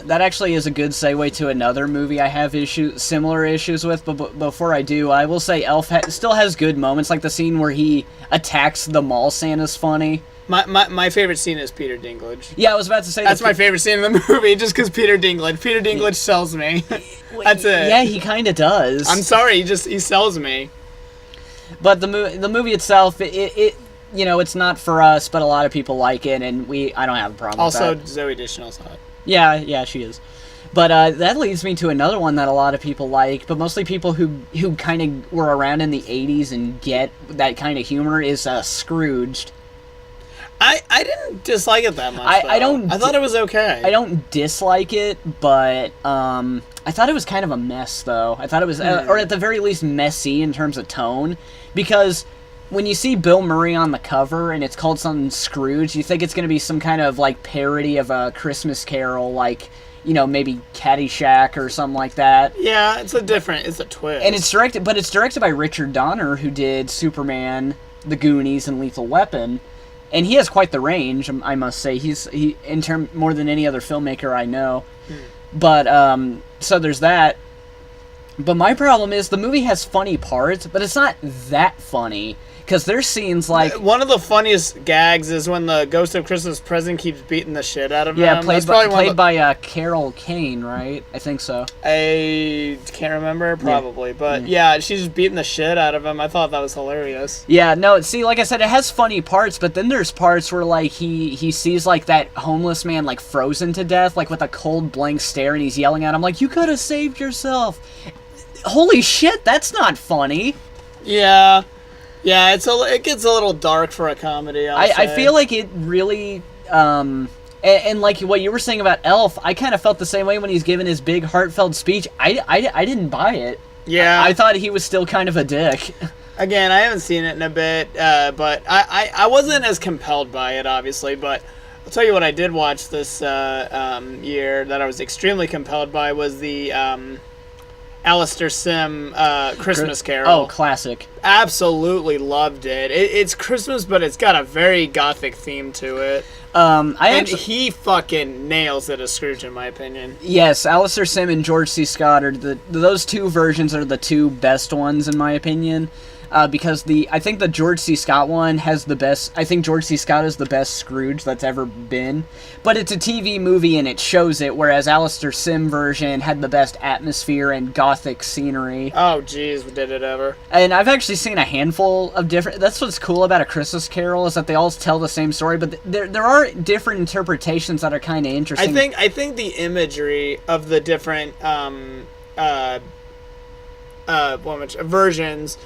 Speaker 2: That actually is a good segue to another movie I have similar issues with. But before I do, I will say Elf still has good moments, like the scene where he attacks the mall Santa's funny.
Speaker 3: My favorite scene is Peter Dinklage.
Speaker 2: Yeah, I was about to say
Speaker 3: that's my favorite scene in the movie, just because Peter Dinklage sells me. That's it.
Speaker 2: Yeah, he kind of does.
Speaker 3: I'm sorry, he sells me.
Speaker 2: But the movie itself, it's not for us, but a lot of people like it, and I don't have a problem with that.
Speaker 3: Also, Zooey Deschanel's hot.
Speaker 2: Yeah, she is. But that leads me to another one that a lot of people like, but mostly people who kind of were around in the 80s and get that kind of humor, is Scrooged.
Speaker 3: I didn't dislike it that much. I thought it was okay.
Speaker 2: I don't dislike it, but I thought it was kind of a mess, though. I thought it was, or at the very least, messy in terms of tone, because when you see Bill Murray on the cover and it's called something Scrooge, you think it's going to be some kind of like parody of a Christmas Carol, like maybe Caddyshack or something like that.
Speaker 3: Yeah, it's a twist,
Speaker 2: and it's directed by Richard Donner, who did Superman, The Goonies, and Lethal Weapon. And he has quite the range, I must say. He more than any other filmmaker I know. But so there's that. But my problem is the movie has funny parts, but it's not that funny. Because there's scenes like...
Speaker 3: One of the funniest gags is when the Ghost of Christmas Present keeps beating the shit out of him.
Speaker 2: Yeah, played by Carol Kane, right? I think so.
Speaker 3: I can't remember, probably. But yeah, she's just beating the shit out of him. I thought that was hilarious.
Speaker 2: Yeah, no, see, like I said, it has funny parts, but then there's parts where, like, he sees, like, that homeless man, like, frozen to death, like, with a cold, blank stare, and he's yelling at him, like, you could have saved yourself. Holy shit, that's not funny.
Speaker 3: Yeah. Yeah, it gets a little dark for a comedy.
Speaker 2: I feel like it really, and like what you were saying about Elf, I kind of felt the same way when he's giving his big heartfelt speech. I didn't buy it.
Speaker 3: Yeah,
Speaker 2: I thought he was still kind of a dick.
Speaker 3: Again, I haven't seen it in a bit, but I wasn't as compelled by it, obviously. But I'll tell you what I did watch this year that I was extremely compelled by was the Alistair Sim Christmas Carol.
Speaker 2: Oh, classic.
Speaker 3: Absolutely loved it. It's Christmas, but it's got a very gothic theme to it. He fucking nails it as Scrooge, in my opinion.
Speaker 2: Yes, Alistair Sim and George C. Scott are those two versions are the two best ones, in my opinion. Because I think the George C. Scott one has the best. I think George C. Scott is the best Scrooge that's ever been. But it's a TV movie and it shows it, whereas Alistair Sim version had the best atmosphere and gothic scenery.
Speaker 3: Oh, jeez, did it ever.
Speaker 2: And I've actually seen a handful of different... That's what's cool about A Christmas Carol, is that they all tell the same story, but there are different interpretations that are kind of interesting.
Speaker 3: I think the imagery of the different versions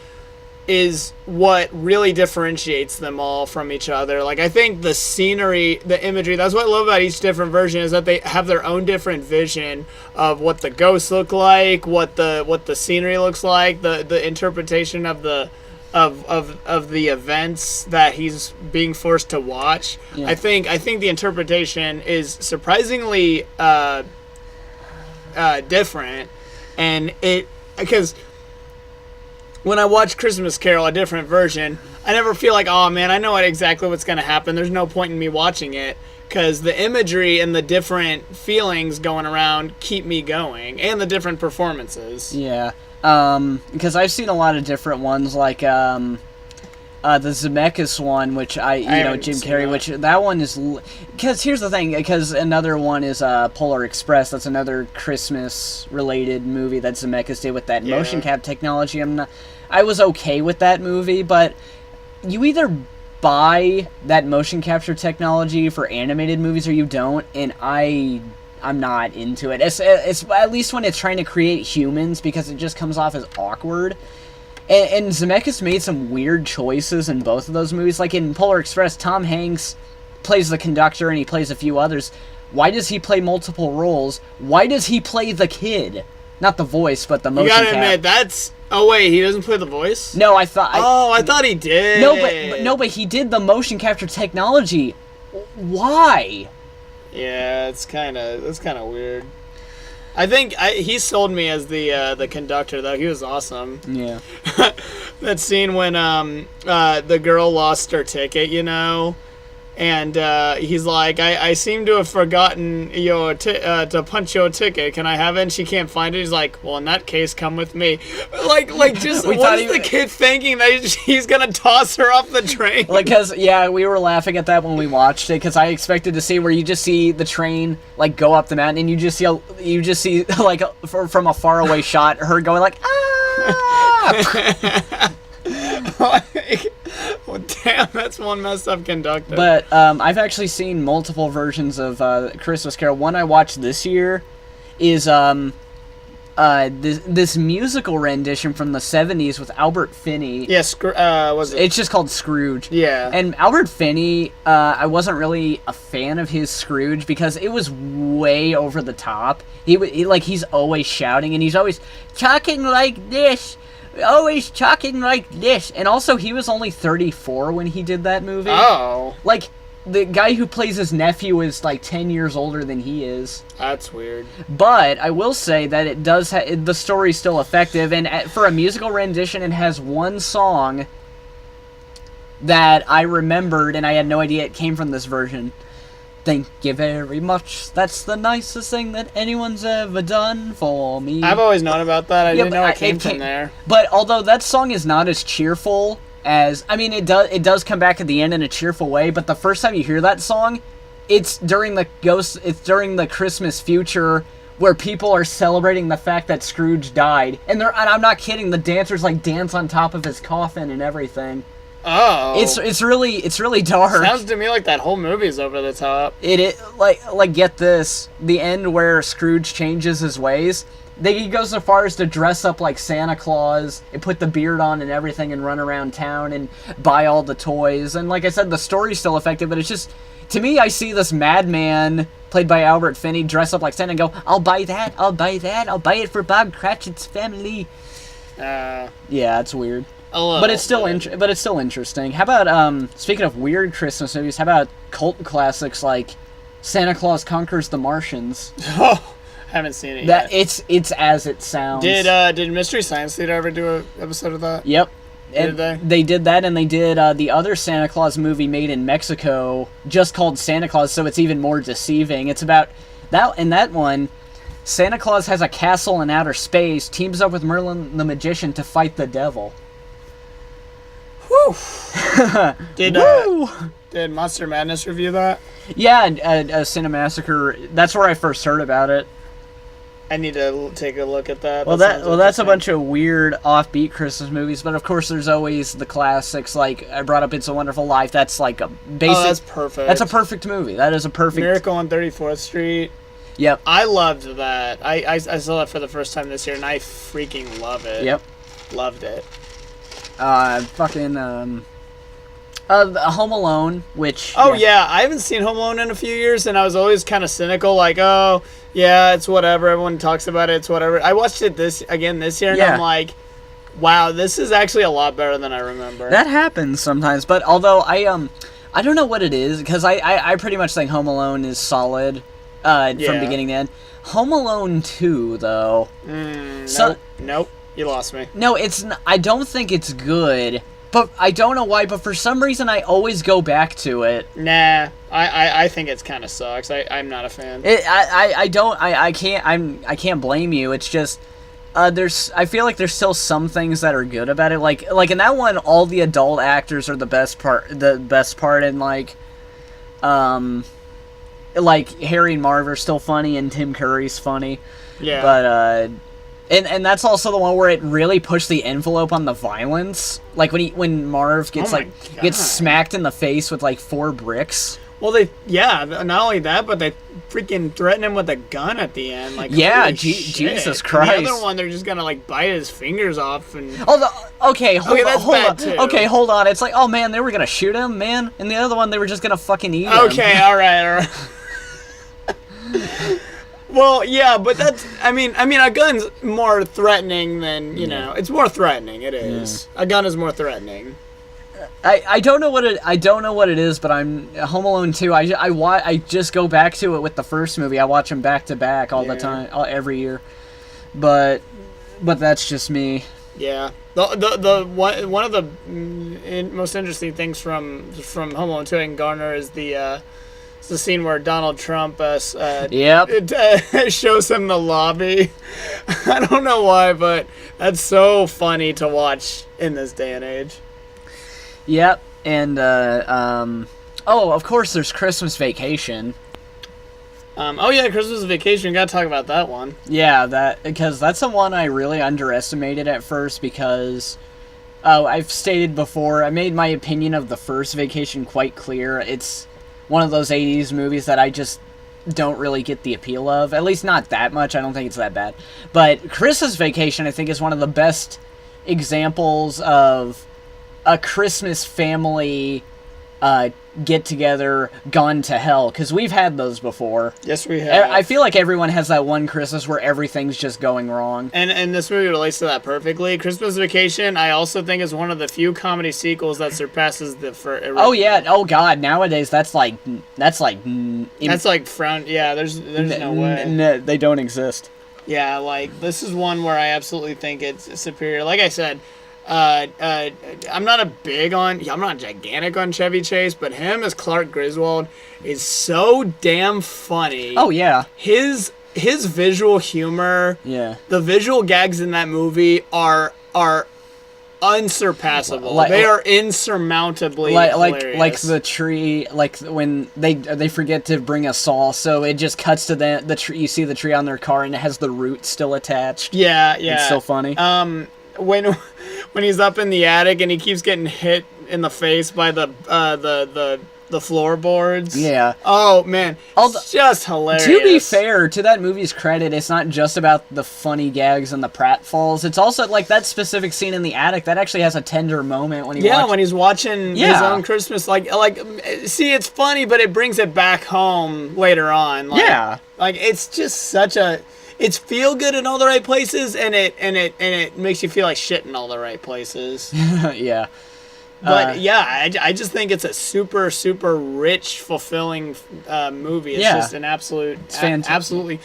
Speaker 3: is what really differentiates them all from each other. Like, I think the scenery, the imagery, that's what I love about each different version, is that they have their own different vision of what the ghosts look like, what the scenery looks like, the interpretation of the events that he's being forced to watch. Yeah. I think the interpretation is surprisingly different, and because when I watch Christmas Carol, a different version, I never feel like, oh man, I know exactly what's going to happen. There's no point in me watching it, because the imagery and the different feelings going around keep me going, and the different performances.
Speaker 2: Yeah, because I've seen a lot of different ones, like the Zemeckis one, which Jim Carrey, which that one is... Because here's the thing, because another one is Polar Express. That's another Christmas-related movie that Zemeckis did with that motion cap technology. I was okay with that movie, but you either buy that motion capture technology for animated movies or you don't, and I'm not into it. It's at least when it's trying to create humans, because it just comes off as awkward. And Zemeckis made some weird choices in both of those movies. Like in Polar Express, Tom Hanks plays the conductor and he plays a few others. Why does he play multiple roles? Why does he play the kid? Not the voice, but the motion cap.
Speaker 3: You gotta admit, that's... Oh, wait, he doesn't play the voice?
Speaker 2: No, I thought...
Speaker 3: I thought he did.
Speaker 2: But he did the motion capture technology. Why?
Speaker 3: Yeah, it's kind of weird. I think he sold me as the conductor, though. He was awesome.
Speaker 2: Yeah.
Speaker 3: That scene when the girl lost her ticket, and he's like, I seem to have forgotten to punch your ticket. Can I have it? And she can't find it. He's like, well, in that case, come with me. Like just what is the kid thinking that he's gonna toss her off the train?
Speaker 2: Like, cause we were laughing at that when we watched it, because I expected to see where you just see the train like go up the mountain, and you just see like from a faraway shot her going like ah.
Speaker 3: Well, damn, that's one messed up conductor.
Speaker 2: But I've actually seen multiple versions of Christmas Carol. One I watched this year is this musical rendition from the 70s with Albert Finney.
Speaker 3: Yes, was it?
Speaker 2: It's just called Scrooge.
Speaker 3: Yeah.
Speaker 2: And Albert Finney, I wasn't really a fan of his Scrooge because it was way over the top. He's always shouting and he's always talking like this. Always talking like this. And also, he was only 34 when he did that movie.
Speaker 3: Oh.
Speaker 2: Like, the guy who plays his nephew is like 10 years older than he is.
Speaker 3: That's weird.
Speaker 2: But I will say that it does the story's still effective, and for a musical rendition, it has one song that I remembered, and I had no idea it came from this version. Thank you very much. That's the nicest thing that anyone's ever done for me.
Speaker 3: I've always known about that. I didn't know it came from there.
Speaker 2: But although that song is not as cheerful as... I mean, it does come back at the end in a cheerful way, but the first time you hear that song, it's during the Christmas future where people are celebrating the fact that Scrooge died. And I'm not kidding, the dancers like dance on top of his coffin and everything.
Speaker 3: Oh,
Speaker 2: it's really dark.
Speaker 3: Sounds to me like that whole movie is over the top.
Speaker 2: Like get this, the end where Scrooge changes his ways. He goes so far as to dress up like Santa Claus and put the beard on and everything and run around town and buy all the toys. And like I said, the story's still effective, but it's just, to me, I see this madman played by Albert Finney dress up like Santa and go, I'll buy that, I'll buy it for Bob Cratchit's family. Yeah, it's weird. But it's still interesting. How about speaking of weird Christmas movies, how about cult classics like Santa Claus Conquers the Martians?
Speaker 3: Oh, Haven't seen it
Speaker 2: That
Speaker 3: yet.
Speaker 2: it's as it sounds.
Speaker 3: Did Mystery Science Theater ever do an episode of that?
Speaker 2: Yep.
Speaker 3: Did they?
Speaker 2: They did that, and they did the other Santa Claus movie made in Mexico, just called Santa Claus, so it's even more deceiving. It's about that. In that one, Santa Claus has a castle in outer space, teams up with Merlin the Magician to fight the devil.
Speaker 3: Whew. Did
Speaker 2: Woo!
Speaker 3: Monster Madness review that?
Speaker 2: Yeah, Cinemassacre. That's where I first heard about it.
Speaker 3: I need to take a look at that.
Speaker 2: That's a bunch of weird offbeat Christmas movies, but of course there's always the classics. Like I brought up It's a Wonderful Life. That's like a basic.
Speaker 3: Oh, that's perfect.
Speaker 2: That's a perfect movie. That is a perfect.
Speaker 3: Miracle on 34th Street.
Speaker 2: Yep.
Speaker 3: I loved that. I saw that for the first time this year, and I freaking love it.
Speaker 2: Yep.
Speaker 3: Loved it.
Speaker 2: Home Alone, which...
Speaker 3: Oh, yeah. I haven't seen Home Alone in a few years, and I was always kind of cynical, like, oh, yeah, it's whatever. Everyone talks about it. It's whatever. I watched it this year, and I'm like, wow, this is actually a lot better than I remember.
Speaker 2: That happens sometimes, but although I don't know what it is, because I pretty much think Home Alone is solid from beginning to end. Home Alone 2, though...
Speaker 3: Nope. You lost me.
Speaker 2: No, I don't think it's good, but I don't know why, but for some reason I always go back to it.
Speaker 3: Nah, I think it's kind of sucks. I'm not a fan.
Speaker 2: I can't blame you. It's just I feel like there's still some things that are good about it. Like in that one, all the adult actors are the best part, and like Harry and Marv are still funny, and Tim Curry's funny.
Speaker 3: Yeah.
Speaker 2: But And that's also the one where it really pushed the envelope on the violence. Like when Marv gets gets smacked in the face with like 4 bricks.
Speaker 3: Well, not only that, but they freaking threaten him with a gun at the end. Like,
Speaker 2: Jesus Christ.
Speaker 3: And the other one, they're just gonna like bite his fingers off and.
Speaker 2: Okay, hold on.
Speaker 3: Too.
Speaker 2: Okay, hold on. It's like, oh man, they were gonna shoot him, man, and the other one they were just gonna fucking eat him.
Speaker 3: Okay, all right. Well, yeah, but that's. I mean, a gun's more threatening than know. It's more threatening. It is. Yeah. A gun is more threatening.
Speaker 2: I don't know what it is, but I'm Home Alone 2. I just go back to it with the first movie. I watch them back to back all the time, every year. But that's just me.
Speaker 3: Yeah. The one of the most interesting things from Home Alone 2 and Garner is the scene where Donald Trump shows him the lobby. I don't know why, but that's so funny to watch in this day and age.
Speaker 2: Yep, and of course there's Christmas Vacation.
Speaker 3: Christmas Vacation. We gotta talk about that one.
Speaker 2: Yeah, because that's the one I really underestimated at first because I've stated before, I made my opinion of the first Vacation quite clear. It's one of those 80s movies that I just don't really get the appeal of. At least not that much. I don't think it's that bad. But Christmas Vacation, I think, is one of the best examples of a Christmas family get-together gone to hell. Because we've had those before.
Speaker 3: Yes, we have.
Speaker 2: I feel like everyone has that one Christmas where everything's just going wrong.
Speaker 3: And this movie relates to that perfectly. Christmas Vacation, I also think, is one of the few comedy sequels that surpasses the first.
Speaker 2: Oh yeah. Oh god. Nowadays, that's like
Speaker 3: frown. Yeah. There's no way.
Speaker 2: No, they don't exist.
Speaker 3: Yeah. Like this is one where I absolutely think it's superior. Like I said. I'm not gigantic on Chevy Chase, but him as Clark Griswold is so damn funny.
Speaker 2: Oh yeah.
Speaker 3: His visual humor,
Speaker 2: yeah.
Speaker 3: The visual gags in that movie are unsurpassable. They are insurmountably hilarious.
Speaker 2: Like the tree, like when they forget to bring a saw, so it just cuts to the tree. You see the tree on their car, and it has the roots still attached.
Speaker 3: Yeah.
Speaker 2: It's so funny.
Speaker 3: When he's up in the attic and he keeps getting hit in the face by the floorboards.
Speaker 2: Yeah.
Speaker 3: Oh man, it's just hilarious.
Speaker 2: To be fair, to that movie's credit, it's not just about the funny gags and the pratfalls. It's also like that specific scene in the attic that actually has a tender moment when
Speaker 3: when he's watching his own Christmas. See, it's funny, but it brings it back home later on. Like it's just such a. It's feel good in all the right places, and it makes you feel like shit in all the right places.
Speaker 2: Yeah.
Speaker 3: But I just think it's a super, super rich, fulfilling movie. It's just an absolute, absolutely.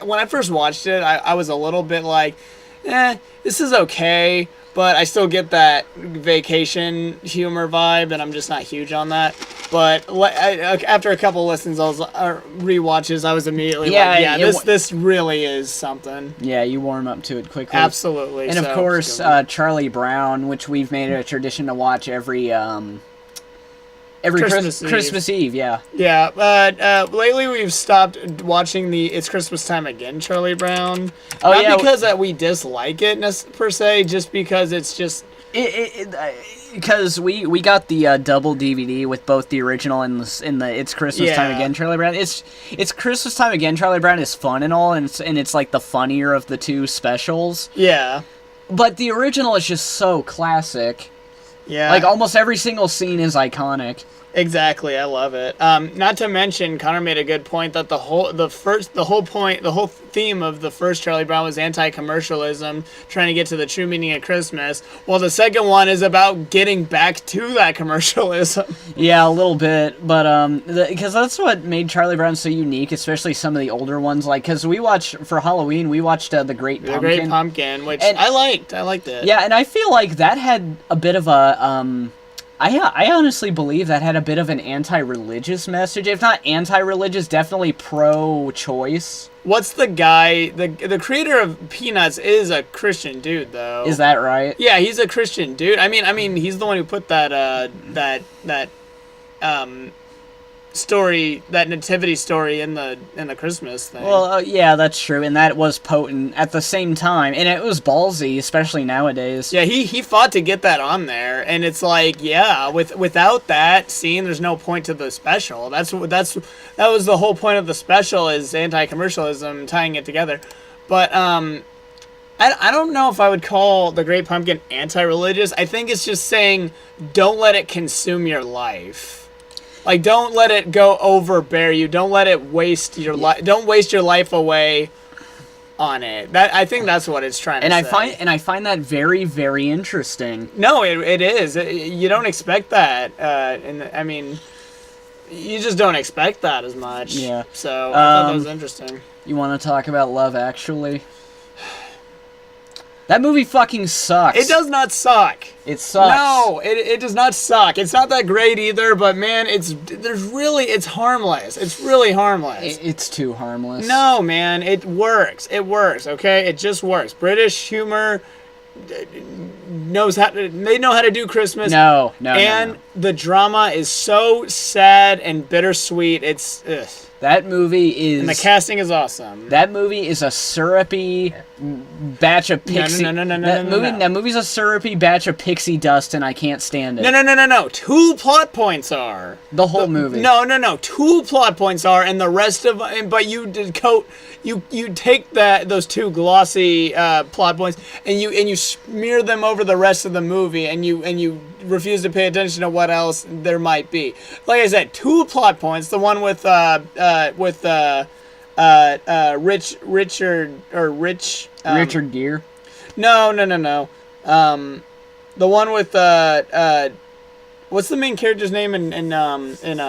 Speaker 3: When I first watched it, I was a little bit like, this is okay, but I still get that vacation humor vibe, and I'm just not huge on that. But after a couple listens, rewatches, I was immediately this really is something.
Speaker 2: Yeah, you warm up to it quickly.
Speaker 3: Absolutely.
Speaker 2: And of course, Charlie Brown, which we've made it a tradition to watch every Christmas Eve. Yeah.
Speaker 3: Yeah, but lately we've stopped watching the It's Christmas Time Again Charlie Brown. Not because we dislike it per se, just because it's just...
Speaker 2: Because we got the double DVD with both the original and the It's Christmas Time Again Charlie Brown. It's Christmas Time Again Charlie Brown is fun and all, and it's like the funnier of the two specials.
Speaker 3: Yeah.
Speaker 2: But the original is just so classic.
Speaker 3: Yeah.
Speaker 2: Like almost every single scene is iconic.
Speaker 3: Exactly, I love it. Not to mention, Connor made a good point that the whole theme of the first Charlie Brown was anti-commercialism, trying to get to the true meaning of Christmas. While the second one is about getting back to that commercialism.
Speaker 2: Yeah, a little bit, but because that's what made Charlie Brown so unique, especially some of the older ones. Like, because for Halloween, we watched The Great Pumpkin.
Speaker 3: The Great Pumpkin, which I liked. I liked it.
Speaker 2: Yeah, and I feel like that had a bit of a I honestly believe that had a bit of an anti-religious message. If not anti-religious, definitely pro-choice.
Speaker 3: What's the guy... The creator of Peanuts is a Christian dude, though.
Speaker 2: Is that right?
Speaker 3: Yeah, he's a Christian dude. I mean, he's the one who put that story, that nativity story in the Christmas thing.
Speaker 2: Well, yeah, that's true, and that was potent at the same time, and it was ballsy, especially nowadays.
Speaker 3: Yeah, he fought to get that on there, and it's like, without that scene, there's no point to the special. That was the whole point of the special, is anti-commercialism, tying it together. But I don't know if I would call The Great Pumpkin anti-religious. I think it's just saying, don't let it consume your life. Like, don't let it overbear you. Don't let it waste your life. Don't waste your life away on it. I think that's what it's trying to say.
Speaker 2: I find that very, very interesting.
Speaker 3: No, it is. You don't expect that. I mean, you just don't expect that as much.
Speaker 2: Yeah.
Speaker 3: So I thought that was interesting.
Speaker 2: You want to talk about Love Actually? That movie fucking sucks.
Speaker 3: It does not suck.
Speaker 2: It sucks.
Speaker 3: No, it does not suck. It's not that great either, but man, it's harmless. It's really harmless.
Speaker 2: It's too harmless.
Speaker 3: No, man, it works. It works, okay? It just works. British humor knows how to do Christmas.
Speaker 2: No.
Speaker 3: And the drama is so sad and bittersweet. It's
Speaker 2: that movie is...
Speaker 3: And the casting is awesome.
Speaker 2: That movie is a syrupy batch of pixie...
Speaker 3: No.
Speaker 2: That movie's a syrupy batch of pixie dust, and I can't stand it.
Speaker 3: No. 2 plot points are.
Speaker 2: The whole movie.
Speaker 3: No. 2 plot points are, and the rest of... But you take those 2 glossy plot points, and you smear them over the rest of the movie, and you refuse to pay attention to what else there might be. Like I said, 2 plot points. The one with
Speaker 2: Richard Gere.
Speaker 3: No. The one with what's the main character's name in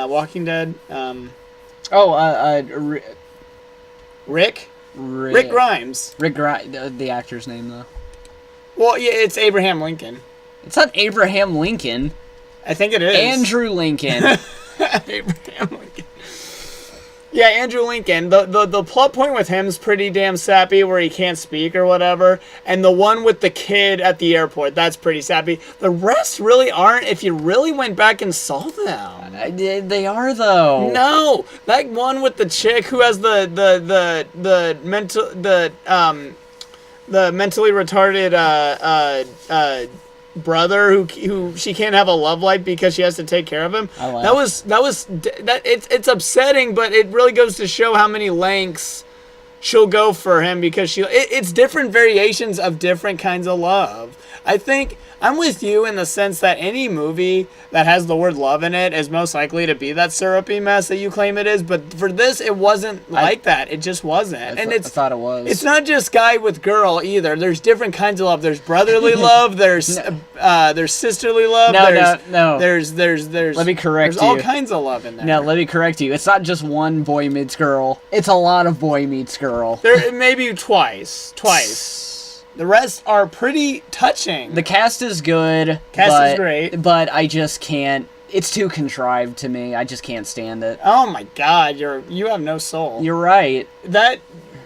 Speaker 3: Walking Dead? Rick Grimes.
Speaker 2: Rick Grimes, the actor's name though.
Speaker 3: Well, yeah, it's Abraham Lincoln.
Speaker 2: It's not Abraham Lincoln.
Speaker 3: I think it is.
Speaker 2: Andrew Lincoln.
Speaker 3: Abraham Lincoln. Yeah, Andrew Lincoln. The plot point with him is pretty damn sappy, where he can't speak or whatever. And the one with the kid at the airport, that's pretty sappy. The rest really aren't, if you really went back and saw them.
Speaker 2: They are, though.
Speaker 3: No, that one with the chick who has the mentally retarded brother who she can't have a love life because she has to take care of him. It's upsetting, but it really goes to show how many lengths she'll go for him, because it's different variations of different kinds of love. I think I'm with you in the sense that any movie that has the word love in it is most likely to be that syrupy mess that you claim it is. But for this, it wasn't like that. It just wasn't.
Speaker 2: I thought it was.
Speaker 3: It's not just guy with girl either. There's different kinds of love. There's brotherly love. There's sisterly love.
Speaker 2: No.
Speaker 3: There's.
Speaker 2: Let me correct
Speaker 3: There's
Speaker 2: you.
Speaker 3: all kinds of love in there.
Speaker 2: No, let me correct you. It's not just one boy meets girl. It's a lot of boy meets girl.
Speaker 3: There maybe twice. The rest are pretty touching.
Speaker 2: The cast is good.
Speaker 3: Cast is great.
Speaker 2: But I just can't. It's too contrived to me. I just can't stand it.
Speaker 3: Oh my God, you have no soul.
Speaker 2: You're right.
Speaker 3: That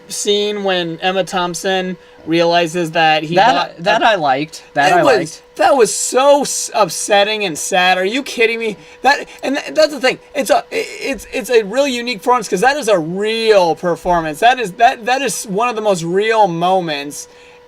Speaker 3: scene when Emma Thompson realizes that
Speaker 2: I liked. That
Speaker 3: was so upsetting and sad. Are you kidding me? That's the thing. It's a really unique performance because that is a real performance. That is one of the most real moments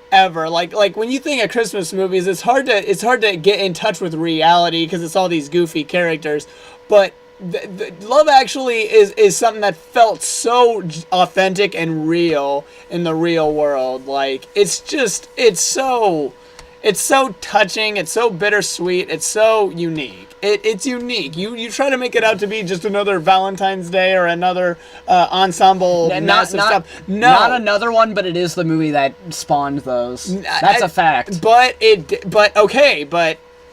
Speaker 3: ever. Like when you think of Christmas movies, it's hard to get in touch with reality because it's all these goofy characters, but the Love Actually is something that felt so authentic and real in the real world. Like it's so touching, it's so bittersweet, it's so unique. It's unique. You try to make it out to be just another Valentine's Day or another ensemble massive stuff. No,
Speaker 2: not another one, but it is the movie that spawned those. That's a fact.
Speaker 3: But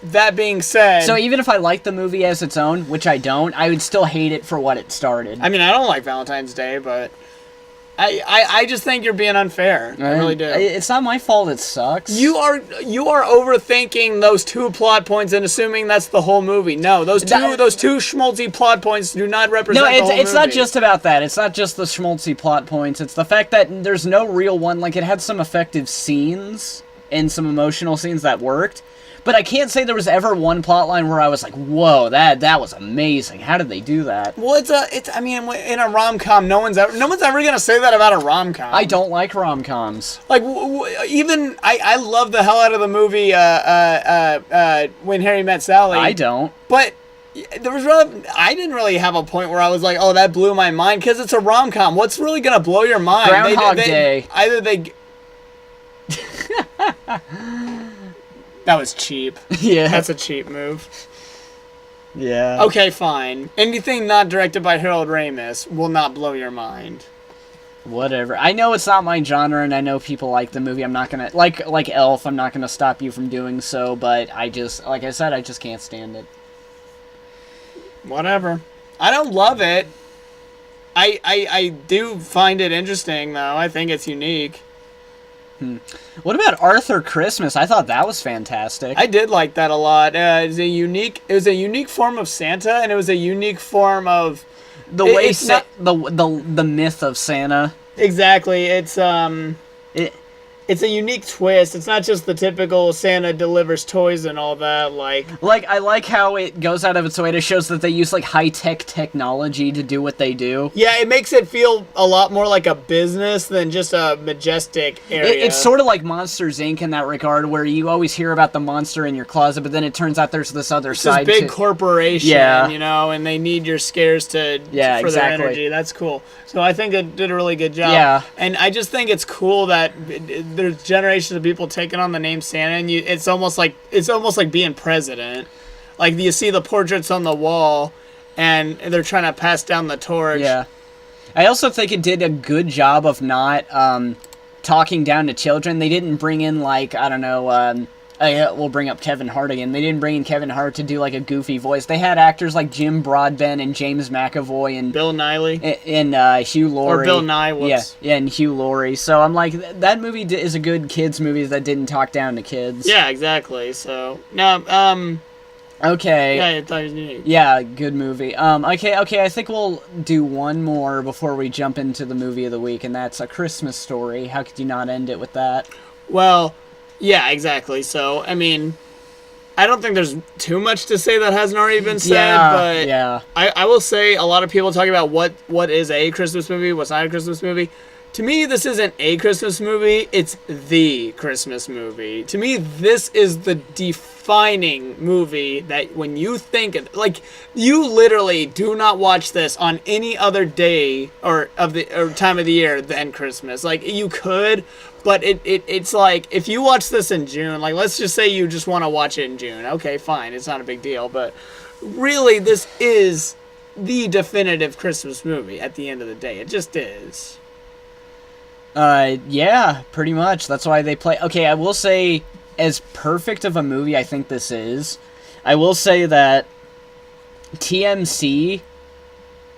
Speaker 3: that being said,
Speaker 2: so even if I like the movie as its own, which I don't, I would still hate it for what it started.
Speaker 3: I mean, I don't like Valentine's Day, but I just think you're being unfair. I really do.
Speaker 2: It's not my fault it sucks.
Speaker 3: You are overthinking those two plot points and assuming that's the whole movie. No, those two schmaltzy plot points do not represent the whole movie.
Speaker 2: No, it's not just about that. It's not just the schmaltzy plot points. It's the fact that there's no real one. Like, it had some effective scenes and some emotional scenes that worked. But I can't say there was ever one plotline where I was like, "Whoa, that was amazing! How did they do that?"
Speaker 3: Well, I mean, in a rom-com, no one's ever gonna say that about a rom-com.
Speaker 2: I don't like rom-coms.
Speaker 3: Like even I love the hell out of the movie When Harry Met Sally.
Speaker 2: I don't.
Speaker 3: But I didn't really have a point where I was like, "Oh, that blew my mind," because it's a rom-com. What's really gonna blow your mind?
Speaker 2: Groundhog Day.
Speaker 3: Either they. That was cheap.
Speaker 2: Yeah.
Speaker 3: That's a cheap move.
Speaker 2: Yeah.
Speaker 3: Okay, fine. Anything not directed by Harold Ramis will not blow your mind.
Speaker 2: Whatever. I know it's not my genre, and I know people like the movie. I'm not gonna like Elf. I'm not gonna stop you from doing so, but I just, like I said, I just can't stand it.
Speaker 3: Whatever. I don't love it. I do find it interesting, though. I think it's unique.
Speaker 2: What about Arthur Christmas? I thought that was fantastic.
Speaker 3: I did like that a lot. It was a unique form of Santa, and it was a unique form of
Speaker 2: the myth of Santa.
Speaker 3: Exactly. It's a unique twist. It's not just the typical Santa delivers toys and all that. Like
Speaker 2: I like how it goes out of its way to show that they use like high-tech technology to do what they do.
Speaker 3: Yeah, it makes it feel a lot more like a business than just a majestic area.
Speaker 2: It's sort of like Monsters, Inc. in that regard, where you always hear about the monster in your closet, but then it turns out there's this other side.
Speaker 3: This big corporation, and they need your scares for their energy. That's cool. So I think it did a really good job.
Speaker 2: Yeah.
Speaker 3: And I just think it's cool that there's generations of people taking on the name Santa, and it's almost like being president. Like, you see the portraits on the wall, and they're trying to pass down the torch.
Speaker 2: Yeah. I also think it did a good job of not talking down to children. They didn't bring in, like, I don't know, we'll bring up Kevin Hart again. They didn't bring in Kevin Hart to do like a goofy voice. They had actors like Jim Broadbent and James McAvoy and
Speaker 3: Bill Nighy
Speaker 2: and Hugh Laurie.
Speaker 3: Or Bill Nye. Whoops.
Speaker 2: Yeah, and Hugh Laurie. So I'm like, that movie is a good kids movie that didn't talk down to kids.
Speaker 3: Yeah, exactly. So no,
Speaker 2: okay.
Speaker 3: Yeah, I thought it was unique.
Speaker 2: Yeah, good movie. Okay. I think we'll do one more before we jump into the movie of the week, and that's A Christmas Story. How could you not end it with that?
Speaker 3: Well. Yeah, exactly. So, I mean, I don't think there's too much to say that hasn't already been said, but I will say a lot of people talk about what is a Christmas movie, what's not a Christmas movie. To me, this isn't a Christmas movie, it's the Christmas movie. To me, this is the defining movie that when you think of, like, you literally do not watch this on any other day or time of the year than Christmas. Like, you could, but it's like, if you watch this in June, like, let's just say you just want to watch it in June. Okay, fine, it's not a big deal, but really, this is the definitive Christmas movie at the end of the day. It just is.
Speaker 2: Yeah, pretty much. That's why they play. Okay, I will say, as perfect of a movie I think this is, I will say that TMC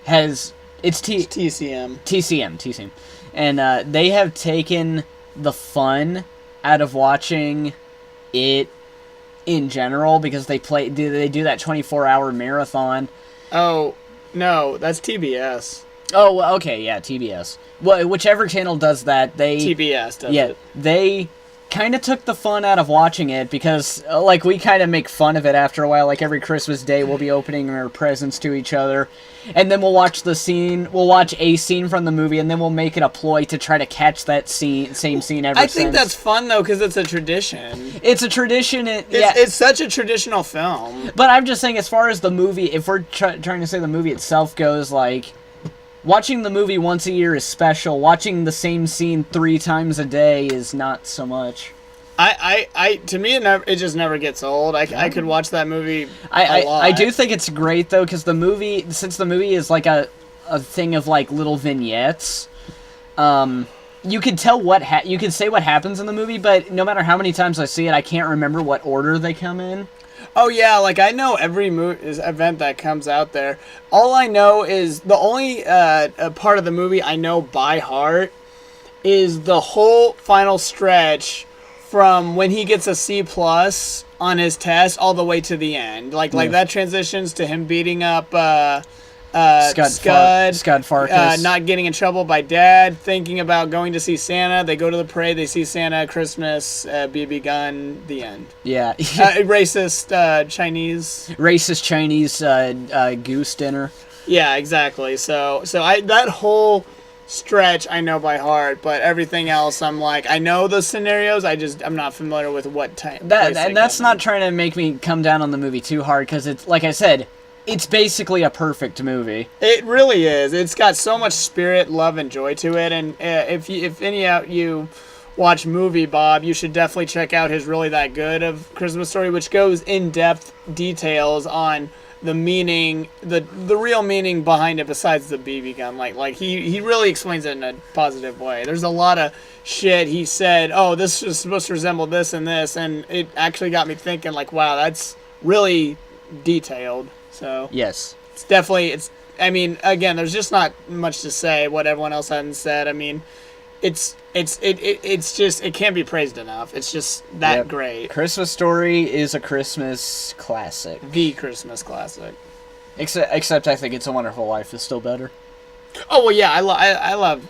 Speaker 2: has... It's
Speaker 3: TCM.
Speaker 2: TCM. And they have taken the fun out of watching it in general because they do that 24-hour marathon.
Speaker 3: Oh, no, that's TBS.
Speaker 2: Oh, okay, yeah, TBS. Well, whichever channel does that,
Speaker 3: TBS does it.
Speaker 2: They kind of took the fun out of watching it because, like, we kind of make fun of it after a while. Like, every Christmas Day, we'll be opening our presents to each other, and then we'll watch a scene from the movie, and then we'll make it a ploy to try to catch that same scene
Speaker 3: I think that's fun, though, because it's a tradition.
Speaker 2: It's a tradition.
Speaker 3: It's such a traditional film.
Speaker 2: But I'm just saying, as far as the movie, if we're trying to say the movie itself goes, like... Watching the movie once a year is special. Watching the same scene 3 times a day is not so much.
Speaker 3: To me, it just never gets old. I could watch that movie a lot.
Speaker 2: I do think it's great, though, because since the movie is like a thing of, like, little vignettes, you can tell you can say what happens in the movie, but no matter how many times I see it, I can't remember what order they come in.
Speaker 3: Oh, yeah, like, I know every event that comes out there. All I know is, the only part of the movie I know by heart is the whole final stretch from when he gets a C+ on his test all the way to the end. Like that transitions to him beating up
Speaker 2: Scud Farkas.
Speaker 3: Not getting in trouble by Dad, thinking about going to see Santa. They go to the parade, they see Santa, Christmas, BB gun, the end.
Speaker 2: Yeah.
Speaker 3: Racist
Speaker 2: Chinese goose dinner.
Speaker 3: Yeah, exactly. So that whole stretch I know by heart, but everything else I'm like, I know the scenarios, I'm not familiar with what time.
Speaker 2: And that's not trying to make me come down on the movie too hard, because it's, like I said, it's basically a perfect movie.
Speaker 3: It really is. It's got so much spirit, love, and joy to it. And if any of you watch Movie Bob, you should definitely check out his Really That Good of Christmas Story, which goes in-depth details on the meaning, the real meaning behind it besides the BB gun. Like he really explains it in a positive way. There's a lot of shit he said, oh, this is supposed to resemble this, and it actually got me thinking, like, wow, that's really detailed. So
Speaker 2: yes,
Speaker 3: it's definitely, I mean, again, there's just not much to say what everyone else hasn't said. I mean, it's just, it can't be praised enough. It's just that great.
Speaker 2: Christmas Story is a Christmas classic.
Speaker 3: The Christmas classic.
Speaker 2: Except I think It's a Wonderful Life is still better.
Speaker 3: Oh, well, yeah, I love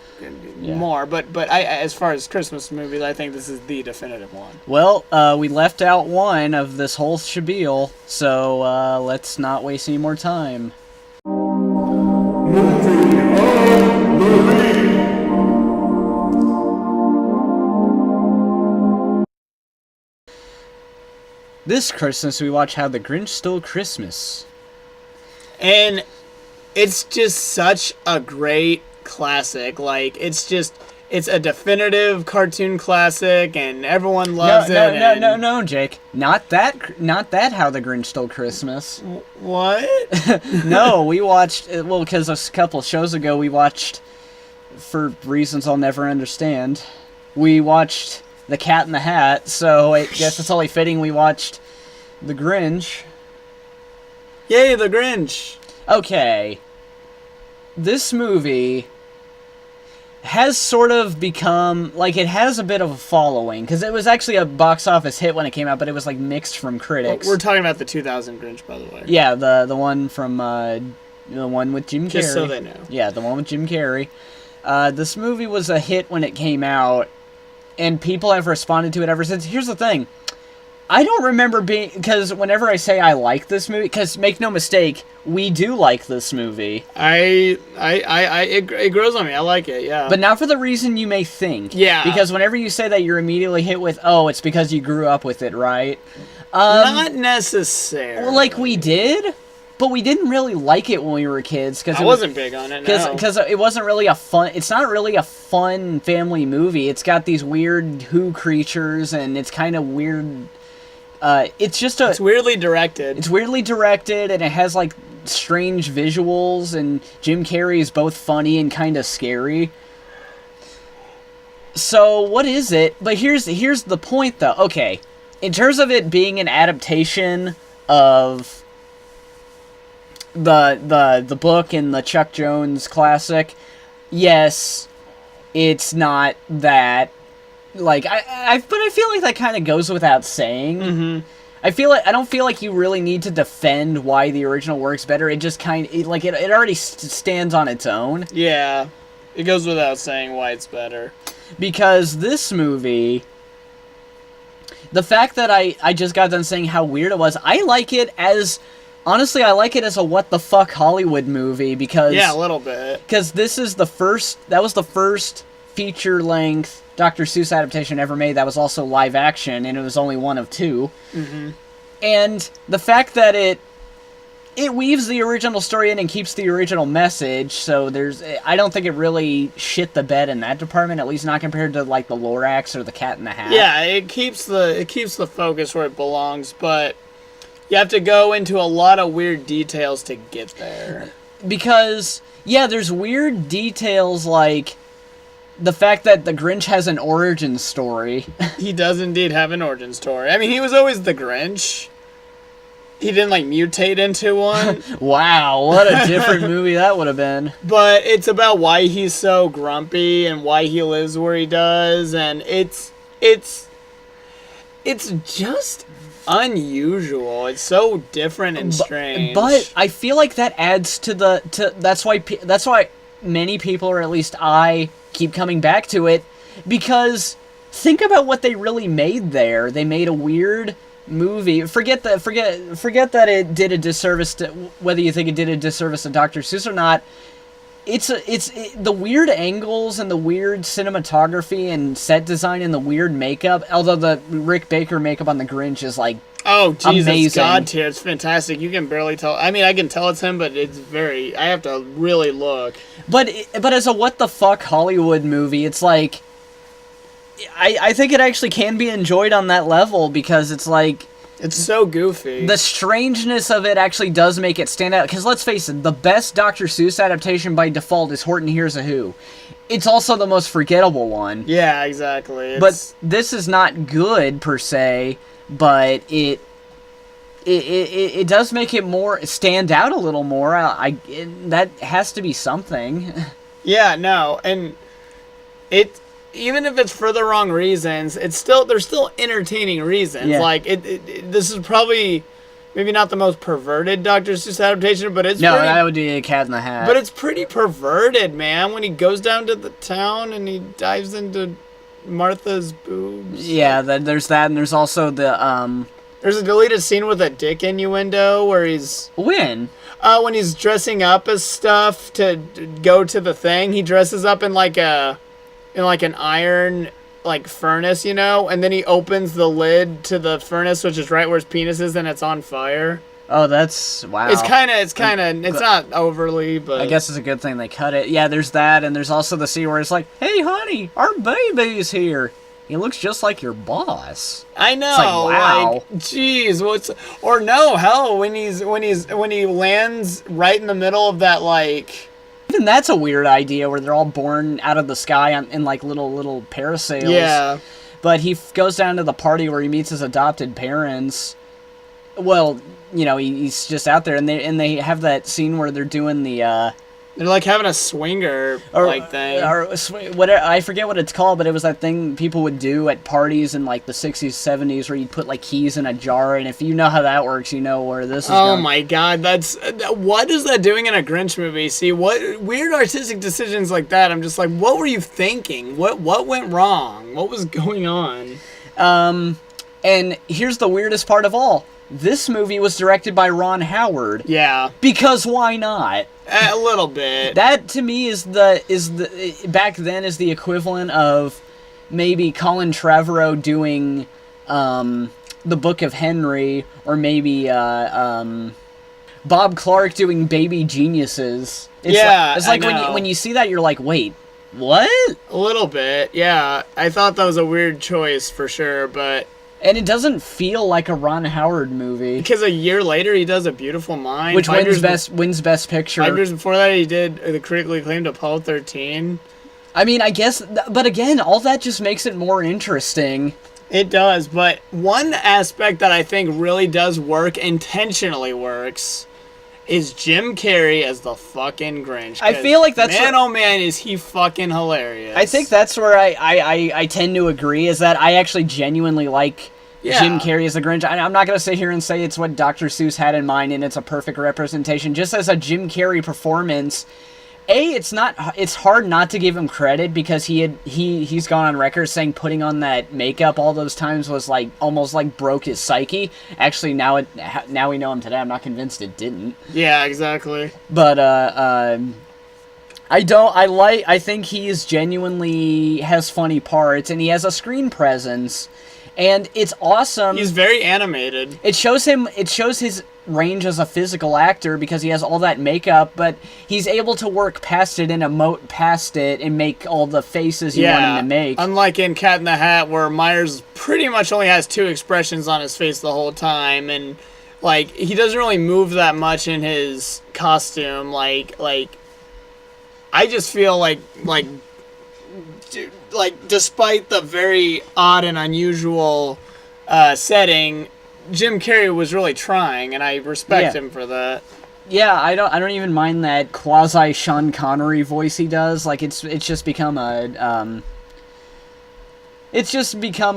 Speaker 3: more, but as far as Christmas movies, I think this is the definitive one.
Speaker 2: Well, we left out one of this whole spiel, so let's not waste any more time. This Christmas, we watch How the Grinch Stole Christmas.
Speaker 3: And it's just such a great classic. Like, it's a definitive cartoon classic, and everyone loves it.
Speaker 2: No, Jake. Not that How the Grinch Stole Christmas.
Speaker 3: What?
Speaker 2: No, we watched, well, because a couple shows ago we watched, for reasons I'll never understand, we watched The Cat in the Hat, so I guess it's only fitting we watched The Grinch.
Speaker 3: Yay, The Grinch!
Speaker 2: Okay. This movie has sort of become, like, it has a bit of a following, because it was actually a box office hit when it came out, but it was, like, mixed from critics.
Speaker 3: Well, we're talking about the 2000 Grinch, by the way.
Speaker 2: Yeah, the one from, the one with Jim Carrey.
Speaker 3: Just so they know.
Speaker 2: Yeah, the one with Jim Carrey. This movie was a hit when it came out, and people have responded to it ever since. Here's the thing. I don't remember being, because whenever I say I like this movie, because make no mistake, we do like this movie.
Speaker 3: It grows on me. I like it, yeah.
Speaker 2: But not for the reason you may think.
Speaker 3: Yeah.
Speaker 2: Because whenever you say that, you're immediately hit with, oh, it's because you grew up with it, right?
Speaker 3: Not necessarily.
Speaker 2: Well, like, we did, but we didn't really like it when we were kids. Cause
Speaker 3: I wasn't big on it, no.
Speaker 2: Because it wasn't really it's not really a fun family movie. It's got these weird Who creatures, and it's kind of weird. It's
Speaker 3: weirdly directed.
Speaker 2: It's weirdly directed, and it has, like, strange visuals, and Jim Carrey is both funny and kind of scary. So, what is it? But here's the point, though. Okay, in terms of it being an adaptation of the book and the Chuck Jones classic, yes, it's not that. Like, but I feel like that kind of goes without saying.
Speaker 3: Mm-hmm.
Speaker 2: I don't feel like you really need to defend why the original works better. It just it already stands on its own.
Speaker 3: Yeah, it goes without saying why it's better.
Speaker 2: Because this movie, the fact that I just got done saying how weird it was, I like it as, honestly, I like it as a what the fuck Hollywood movie, because...
Speaker 3: Yeah, a little bit.
Speaker 2: Because that was the first feature-length Dr. Seuss adaptation ever made that was also live action, and it was only one of two.
Speaker 3: Mm-hmm.
Speaker 2: And the fact that it weaves the original story in and keeps the original message, so I don't think it really shit the bed in that department, at least not compared to, like, the Lorax or the Cat in the Hat.
Speaker 3: Yeah, it keeps the focus where it belongs, but you have to go into a lot of weird details to get there.
Speaker 2: Because, yeah, there's weird details like the fact that the Grinch has an origin story.
Speaker 3: He does indeed have an origin story. I mean, he was always the Grinch. He didn't, like, mutate into one.
Speaker 2: Wow, what a different movie that would have been.
Speaker 3: But it's about why he's so grumpy and why he lives where he does, and it's just unusual. It's so different and strange.
Speaker 2: But I feel like that adds to that's why many people, or at least I, keep coming back to it, because think about what they really made there. They made a weird movie. Forget that it did a disservice to, whether you think it did a disservice to Dr. Seuss or not. It's the weird angles and the weird cinematography and set design and the weird makeup. Although the Rick Baker makeup on the Grinch is, like,
Speaker 3: oh, Jesus,
Speaker 2: amazing.
Speaker 3: God tier, it's fantastic. You can barely tell. I mean, I can tell it's him, but it's I have to really look.
Speaker 2: But as a what the fuck Hollywood movie, it's like, I think it actually can be enjoyed on that level, because it's like,
Speaker 3: it's so goofy.
Speaker 2: The strangeness of it actually does make it stand out. Because let's face it, the best Dr. Seuss adaptation by default is Horton Hears a Who. It's also the most forgettable one.
Speaker 3: Yeah, exactly.
Speaker 2: But this is not good per se, but it does make it stand out a little more. That has to be something.
Speaker 3: Yeah, no, and even if it's for the wrong reasons, there's still entertaining reasons. Yeah. Like this is probably maybe not the most perverted Dr. Seuss adaptation, but it's
Speaker 2: that would be a Cat in the Hat.
Speaker 3: But it's pretty perverted, man. When he goes down to the town and he dives into Martha's boobs.
Speaker 2: Yeah, there's that, and there's also the
Speaker 3: There's a deleted scene with a dick innuendo where he's
Speaker 2: when
Speaker 3: he's dressing up as stuff to go to the thing. He dresses up in like an iron, like, furnace, you know? And then he opens the lid to the furnace, which is right where his penis is, and it's on fire.
Speaker 2: Oh, that's... Wow.
Speaker 3: It's not overly, but...
Speaker 2: I guess it's a good thing they cut it. Yeah, there's that, and there's also the scene where it's like, hey, honey, our baby's here. He looks just like your boss.
Speaker 3: I know.
Speaker 2: It's like, wow.
Speaker 3: Like, jeez, when he lands right in the middle of that, like...
Speaker 2: Even that's a weird idea where they're all born out of the sky in like little parasails.
Speaker 3: Yeah.
Speaker 2: But he goes down to the party where he meets his adopted parents. Well, you know, he's just out there, and they have that scene where they're doing the
Speaker 3: they're like having a swinger thing.
Speaker 2: Or whatever, I forget what it's called, but it was that thing people would do at parties in like the 60s, 70s, where you'd put like keys in a jar, and if you know how that works, you know where this is going.
Speaker 3: Oh my god, what is that doing in a Grinch movie? See, what weird artistic decisions like that, I'm just like, what were you thinking? What went wrong? What was going on?
Speaker 2: And here's the weirdest part of all. This movie was directed by Ron Howard.
Speaker 3: Yeah.
Speaker 2: Because why not?
Speaker 3: A little bit.
Speaker 2: That to me is the back then is the equivalent of maybe Colin Trevorrow doing The Book of Henry, or maybe Bob Clark doing Baby Geniuses. It's like when you see that, you're like, wait, what?
Speaker 3: A little bit, yeah. I thought that was a weird choice for sure, but...
Speaker 2: And it doesn't feel like a Ron Howard movie.
Speaker 3: Because a year later, he does A Beautiful Mind.
Speaker 2: Which wins Best Picture.
Speaker 3: 5 years before that, he did the critically acclaimed Apollo 13.
Speaker 2: I mean, I guess... But again, all that just makes it more interesting.
Speaker 3: It does, but one aspect that I think really does work, intentionally works, is Jim Carrey as the fucking Grinch.
Speaker 2: I feel like that's...
Speaker 3: Man, oh man, is he fucking hilarious.
Speaker 2: I think that's where I tend to agree, is that I actually genuinely like Jim Carrey as the Grinch. I'm not going to sit here and say it's what Dr. Seuss had in mind and it's a perfect representation. Just as a Jim Carrey performance... it's hard not to give him credit, because he's gone on record saying putting on that makeup all those times was like almost like broke his psyche. Actually, now we know him today. I'm not convinced it didn't.
Speaker 3: Yeah, exactly.
Speaker 2: But I think he is genuinely has funny parts, and he has a screen presence, and it's awesome.
Speaker 3: He's very animated.
Speaker 2: It shows his range as a physical actor, because he has all that makeup, but he's able to work past it and emote past it and make all the faces you want him to make.
Speaker 3: Unlike in Cat in the Hat, where Myers pretty much only has 2 expressions on his face the whole time, and like he doesn't really move that much in his costume. Like I just feel like despite the very odd and unusual setting, Jim Carrey was really trying, and I respect him for that.
Speaker 2: Yeah, I don't even mind that quasi Sean Connery voice he does. Like it's just become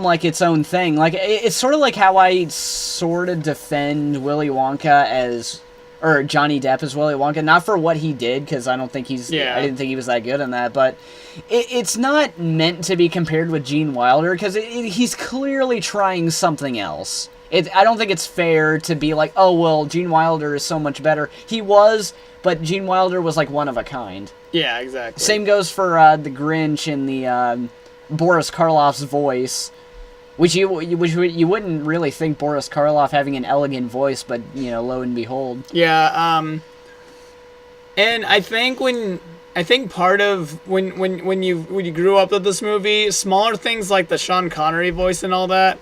Speaker 2: like its own thing. Like it's sort of like how I sort of defend Willy Wonka or Johnny Depp as Willy Wonka, not for what he did, because I don't think I didn't think he was that good in that, but it's not meant to be compared with Gene Wilder, because he's clearly trying something else. I don't think it's fair to be like, oh, well, Gene Wilder is so much better. He was, but Gene Wilder was like one of a kind.
Speaker 3: Yeah, exactly.
Speaker 2: Same goes for the Grinch and the Boris Karloff's voice, which you wouldn't really think Boris Karloff having an elegant voice, but lo and behold.
Speaker 3: Yeah, and I think part of when you grew up with this movie, smaller things like the Sean Connery voice and all that.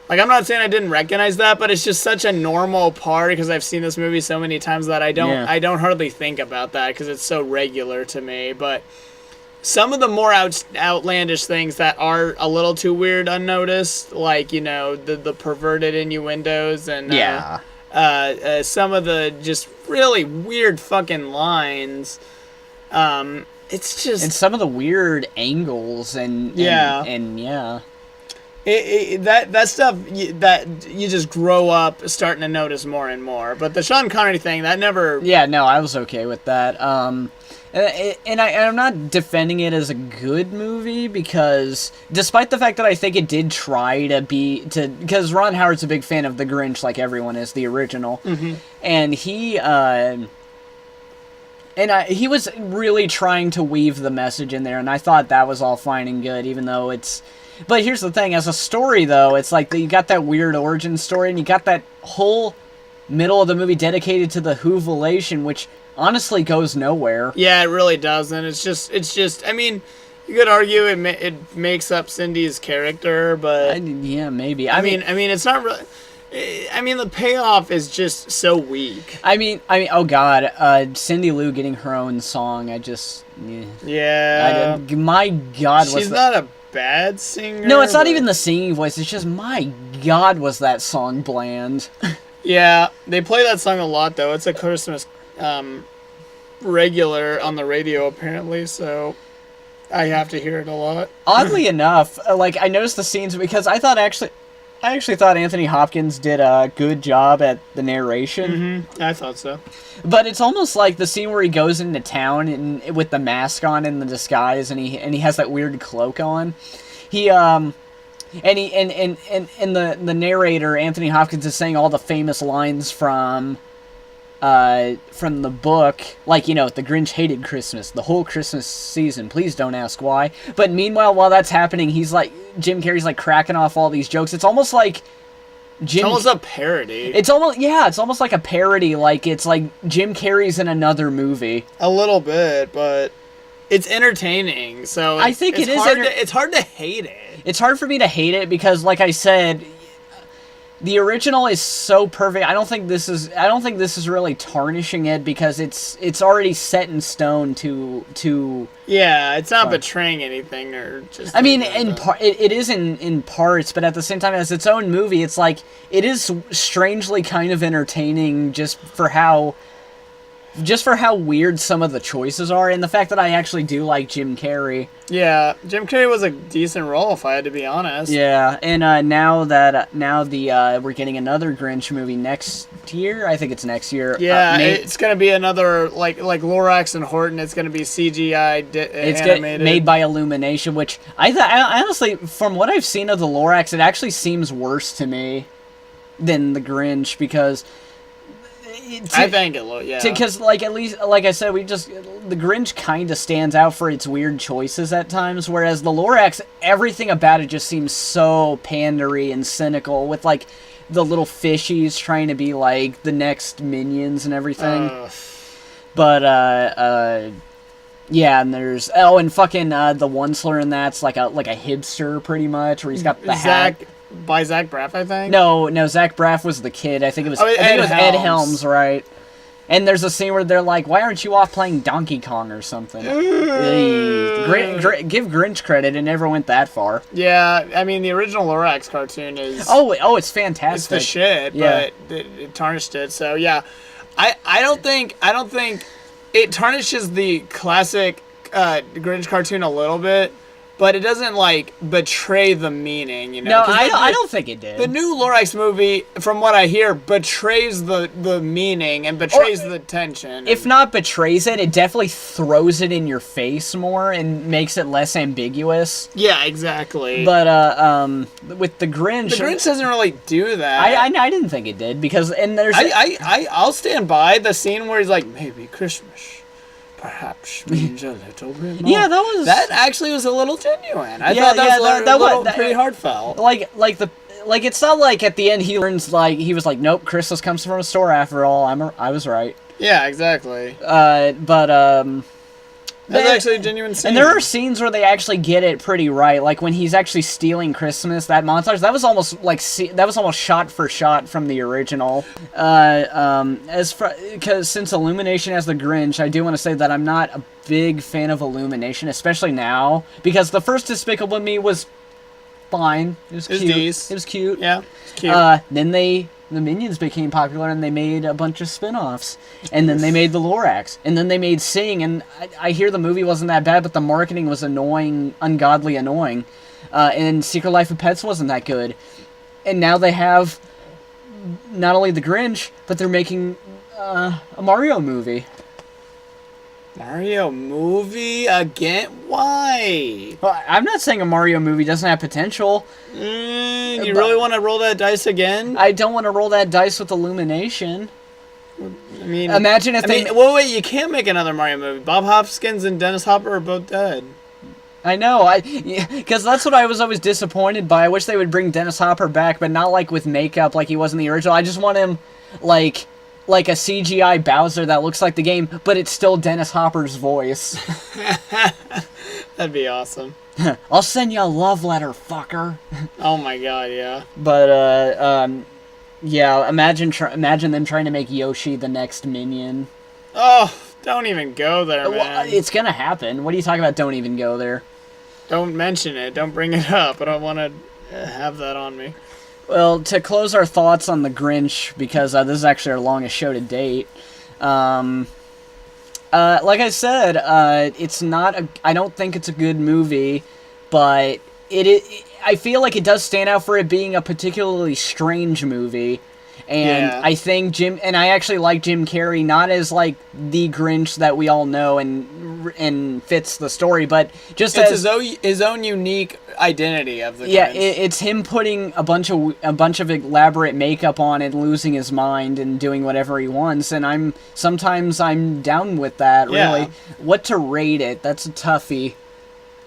Speaker 3: Like, I'm not saying I didn't recognize that, but it's just such a normal part, because I've seen this movie so many times that I don't hardly think about that, because it's so regular to me. But some of the more outlandish things that are a little too weird unnoticed, like, the perverted innuendos and some of the just really weird fucking lines. It's just...
Speaker 2: And some of the weird angles and
Speaker 3: that stuff that you just grow up starting to notice more and more. But the Sean Connery thing, that never...
Speaker 2: Yeah, no, I was okay with that. And I'm not defending it as a good movie, because despite the fact that I think it did try because Ron Howard's a big fan of The Grinch, like everyone is, the original. Mm-hmm. And he was really trying to weave the message in there, and I thought that was all fine and good, even though it's... But here's the thing, as a story, though, it's like you got that weird origin story, and you got that whole middle of the movie dedicated to the Whovelation, which honestly goes nowhere.
Speaker 3: Yeah, it really doesn't. It's just. I mean, you could argue it makes up Cindy's character, but
Speaker 2: yeah, maybe.
Speaker 3: I mean, it's not really. I mean, the payoff is just so weak.
Speaker 2: I mean, oh god, Cindy Lou getting her own song.
Speaker 3: Yeah.
Speaker 2: My god,
Speaker 3: she's not a bad singer.
Speaker 2: No, it's not even the singing voice. It's just, my god, was that song bland.
Speaker 3: Yeah, they play that song a lot, though. It's a Christmas regular on the radio, apparently, so I have to hear it a lot.
Speaker 2: Oddly enough, I noticed the scenes, because I actually thought Anthony Hopkins did a good job at the narration.
Speaker 3: Mm-hmm. I thought so.
Speaker 2: But it's almost like the scene where he goes into town and with the mask on and the disguise, and he has that weird cloak on. And the narrator, Anthony Hopkins, is saying all the famous lines from the book, like, the Grinch hated Christmas, the whole Christmas season, please don't ask why. But meanwhile, while that's happening, Jim Carrey's like cracking off all these jokes. It's almost like
Speaker 3: it's almost a parody.
Speaker 2: It's almost like a parody, like it's like Jim Carrey's in another movie.
Speaker 3: A little bit, but it's entertaining, so
Speaker 2: I think
Speaker 3: it's hard to hate it.
Speaker 2: It's hard for me to hate it because, like I said, the original is so perfect. I don't think this is really tarnishing it because it's already set in stone to
Speaker 3: Yeah, it's not betraying anything or just.
Speaker 2: I mean, it is in parts, but at the same time, as its own movie, it's like it is strangely kind of entertaining just for how weird some of the choices are, and the fact that I actually do like Jim Carrey.
Speaker 3: Yeah, Jim Carrey was a decent role, if I had to be honest.
Speaker 2: Yeah, and now we're getting another Grinch movie next year. I think it's next year.
Speaker 3: Yeah, it's gonna be another like Lorax and Horton. It's gonna be CGI animated.
Speaker 2: Made by Illumination, which I honestly, from what I've seen of the Lorax, it actually seems worse to me than the Grinch because.
Speaker 3: I think it looks, yeah.
Speaker 2: Because, at least, like I said, the Grinch kind of stands out for its weird choices at times, whereas the Lorax, everything about it just seems so pandery and cynical, with, the little fishies trying to be, the next Minions and everything. But, yeah, and there's, and fucking, the Onceler in that's like a hipster, pretty much, where he's got the hat.
Speaker 3: By Zach Braff, I think?
Speaker 2: No, Zach Braff was the kid. I think it was Ed Helms, right? And there's a scene where they're like, why aren't you off playing Donkey Kong or something? Give Grinch credit, it never went that far.
Speaker 3: Yeah, I mean, the original Lorax cartoon is...
Speaker 2: Oh, it's fantastic.
Speaker 3: It's the shit,
Speaker 2: yeah.
Speaker 3: But it tarnished it, so yeah. I don't think it tarnishes the classic Grinch cartoon a little bit, but it doesn't, betray the meaning,
Speaker 2: No, I don't think it did.
Speaker 3: The new Lorax movie, from what I hear, betrays the meaning and betrays the tension.
Speaker 2: If not betrays it, it definitely throws it in your face more and makes it less ambiguous.
Speaker 3: Yeah, exactly.
Speaker 2: But, with the Grinch...
Speaker 3: The Grinch doesn't really do that.
Speaker 2: I didn't think it did, because... And there's...
Speaker 3: I'll stand by the scene where he's like, maybe Christmas... perhaps means a little bit more.
Speaker 2: Yeah, that
Speaker 3: actually was a little genuine. I thought that was pretty heartfelt.
Speaker 2: It's not like at the end he learns he was like, nope, Christmas comes from a store after all. I was right.
Speaker 3: Yeah, exactly.
Speaker 2: That's
Speaker 3: actually a genuine scene.
Speaker 2: And there are scenes where they actually get it pretty right. Like when he's actually stealing Christmas, that montage, that was almost shot for shot from the original. Because since Illumination has the Grinch, I do want to say that I'm not a big fan of Illumination, especially now, because the first Despicable Me was fine. It was cute. It was cute.
Speaker 3: Yeah, it's cute.
Speaker 2: Then the Minions became popular, and they made a bunch of spin-offs. And then they made the Lorax. And then they made Sing, and I hear the movie wasn't that bad, but the marketing was annoying, ungodly annoying. And Secret Life of Pets wasn't that good. And now they have not only the Grinch, but they're making a Mario movie.
Speaker 3: Mario movie? Again? Why?
Speaker 2: Well, I'm not saying a Mario movie doesn't have potential.
Speaker 3: You really want to roll that dice again?
Speaker 2: I don't want to roll that dice with Illumination.
Speaker 3: I mean,
Speaker 2: imagine if
Speaker 3: wait, you can't make another Mario movie. Bob Hoskins and Dennis Hopper are both dead.
Speaker 2: I know, because that's what I was always disappointed by. I wish they would bring Dennis Hopper back, but not with makeup like he was in the original. I just want him like a CGI Bowser that looks like the game, but it's still Dennis Hopper's voice.
Speaker 3: That'd be awesome.
Speaker 2: I'll send you a love letter, fucker.
Speaker 3: Oh my god, yeah.
Speaker 2: But yeah. Imagine them trying to make Yoshi the next Minion.
Speaker 3: Oh, don't even go there, man.
Speaker 2: Well, it's gonna happen. What are you talking about? Don't even go there.
Speaker 3: Don't mention it. Don't bring it up. I don't want to have that on me.
Speaker 2: Well, to close our thoughts on the Grinch, because this is actually our longest show to date. Like I said, it's not. I don't think it's a good movie, but I feel like it does stand out for it being a particularly strange movie. And yeah. I think I actually like Jim Carrey, not as the Grinch that we all know, and and fits the story, but just
Speaker 3: it's
Speaker 2: as
Speaker 3: his own unique identity of the
Speaker 2: yeah,
Speaker 3: Grinch.
Speaker 2: it's him putting a bunch of elaborate makeup on and losing his mind and doing whatever he wants, and sometimes I'm down with that.
Speaker 3: Yeah.
Speaker 2: Really, what to rate it? That's a toughie.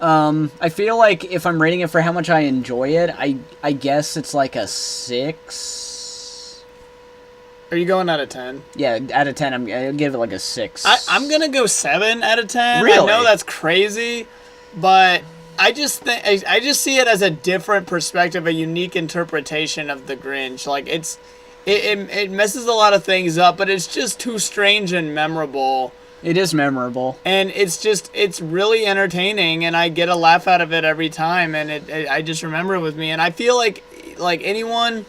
Speaker 2: I feel like if I'm rating it for how much I enjoy it, I guess it's like a 6.
Speaker 3: Are you going out of 10?
Speaker 2: Yeah, out of 10, I'll give it like a 6.
Speaker 3: I'm gonna go 7 out of 10.
Speaker 2: Really?
Speaker 3: I know that's crazy, but I just see it as a different perspective, a unique interpretation of the Grinch. Like it messes a lot of things up, but it's just too strange and memorable.
Speaker 2: It is memorable.
Speaker 3: And it's really entertaining, and I get a laugh out of it every time, and I just remember it with me. And I feel like anyone,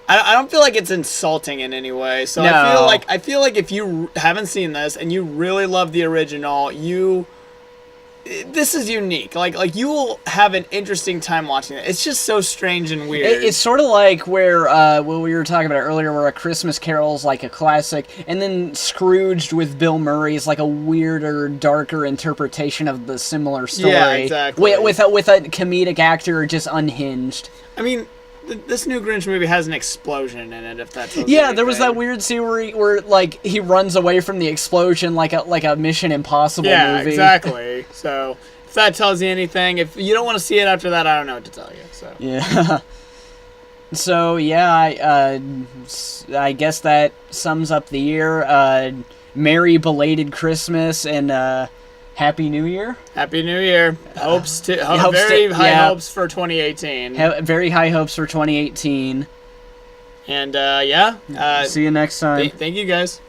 Speaker 3: I don't feel like it's insulting in any way. So
Speaker 2: No.
Speaker 3: I feel like if you haven't seen this and you really love the original, this is unique. Like you will have an interesting time watching it. It's just so strange and weird.
Speaker 2: It's sort of like where what we were talking about earlier, where A Christmas Carol is like a classic, and then Scrooged with Bill Murray is like a weirder, darker interpretation of the similar story.
Speaker 3: Yeah, exactly.
Speaker 2: With a comedic actor just unhinged.
Speaker 3: I mean, this new Grinch movie has an explosion in it. If that's
Speaker 2: Yeah, there was that weird scene where like he runs away from the explosion like a Mission Impossible movie.
Speaker 3: Yeah, exactly. So if that tells you anything, if you don't want to see it after that, I don't know what to tell you. So
Speaker 2: Yeah. So yeah, I guess that sums up the year. Merry belated Christmas and Happy New Year.
Speaker 3: Happy New Year. Hopes high hopes for 2018.
Speaker 2: Very high hopes for 2018.
Speaker 3: And yeah.
Speaker 2: See you next time.
Speaker 3: Thank you guys.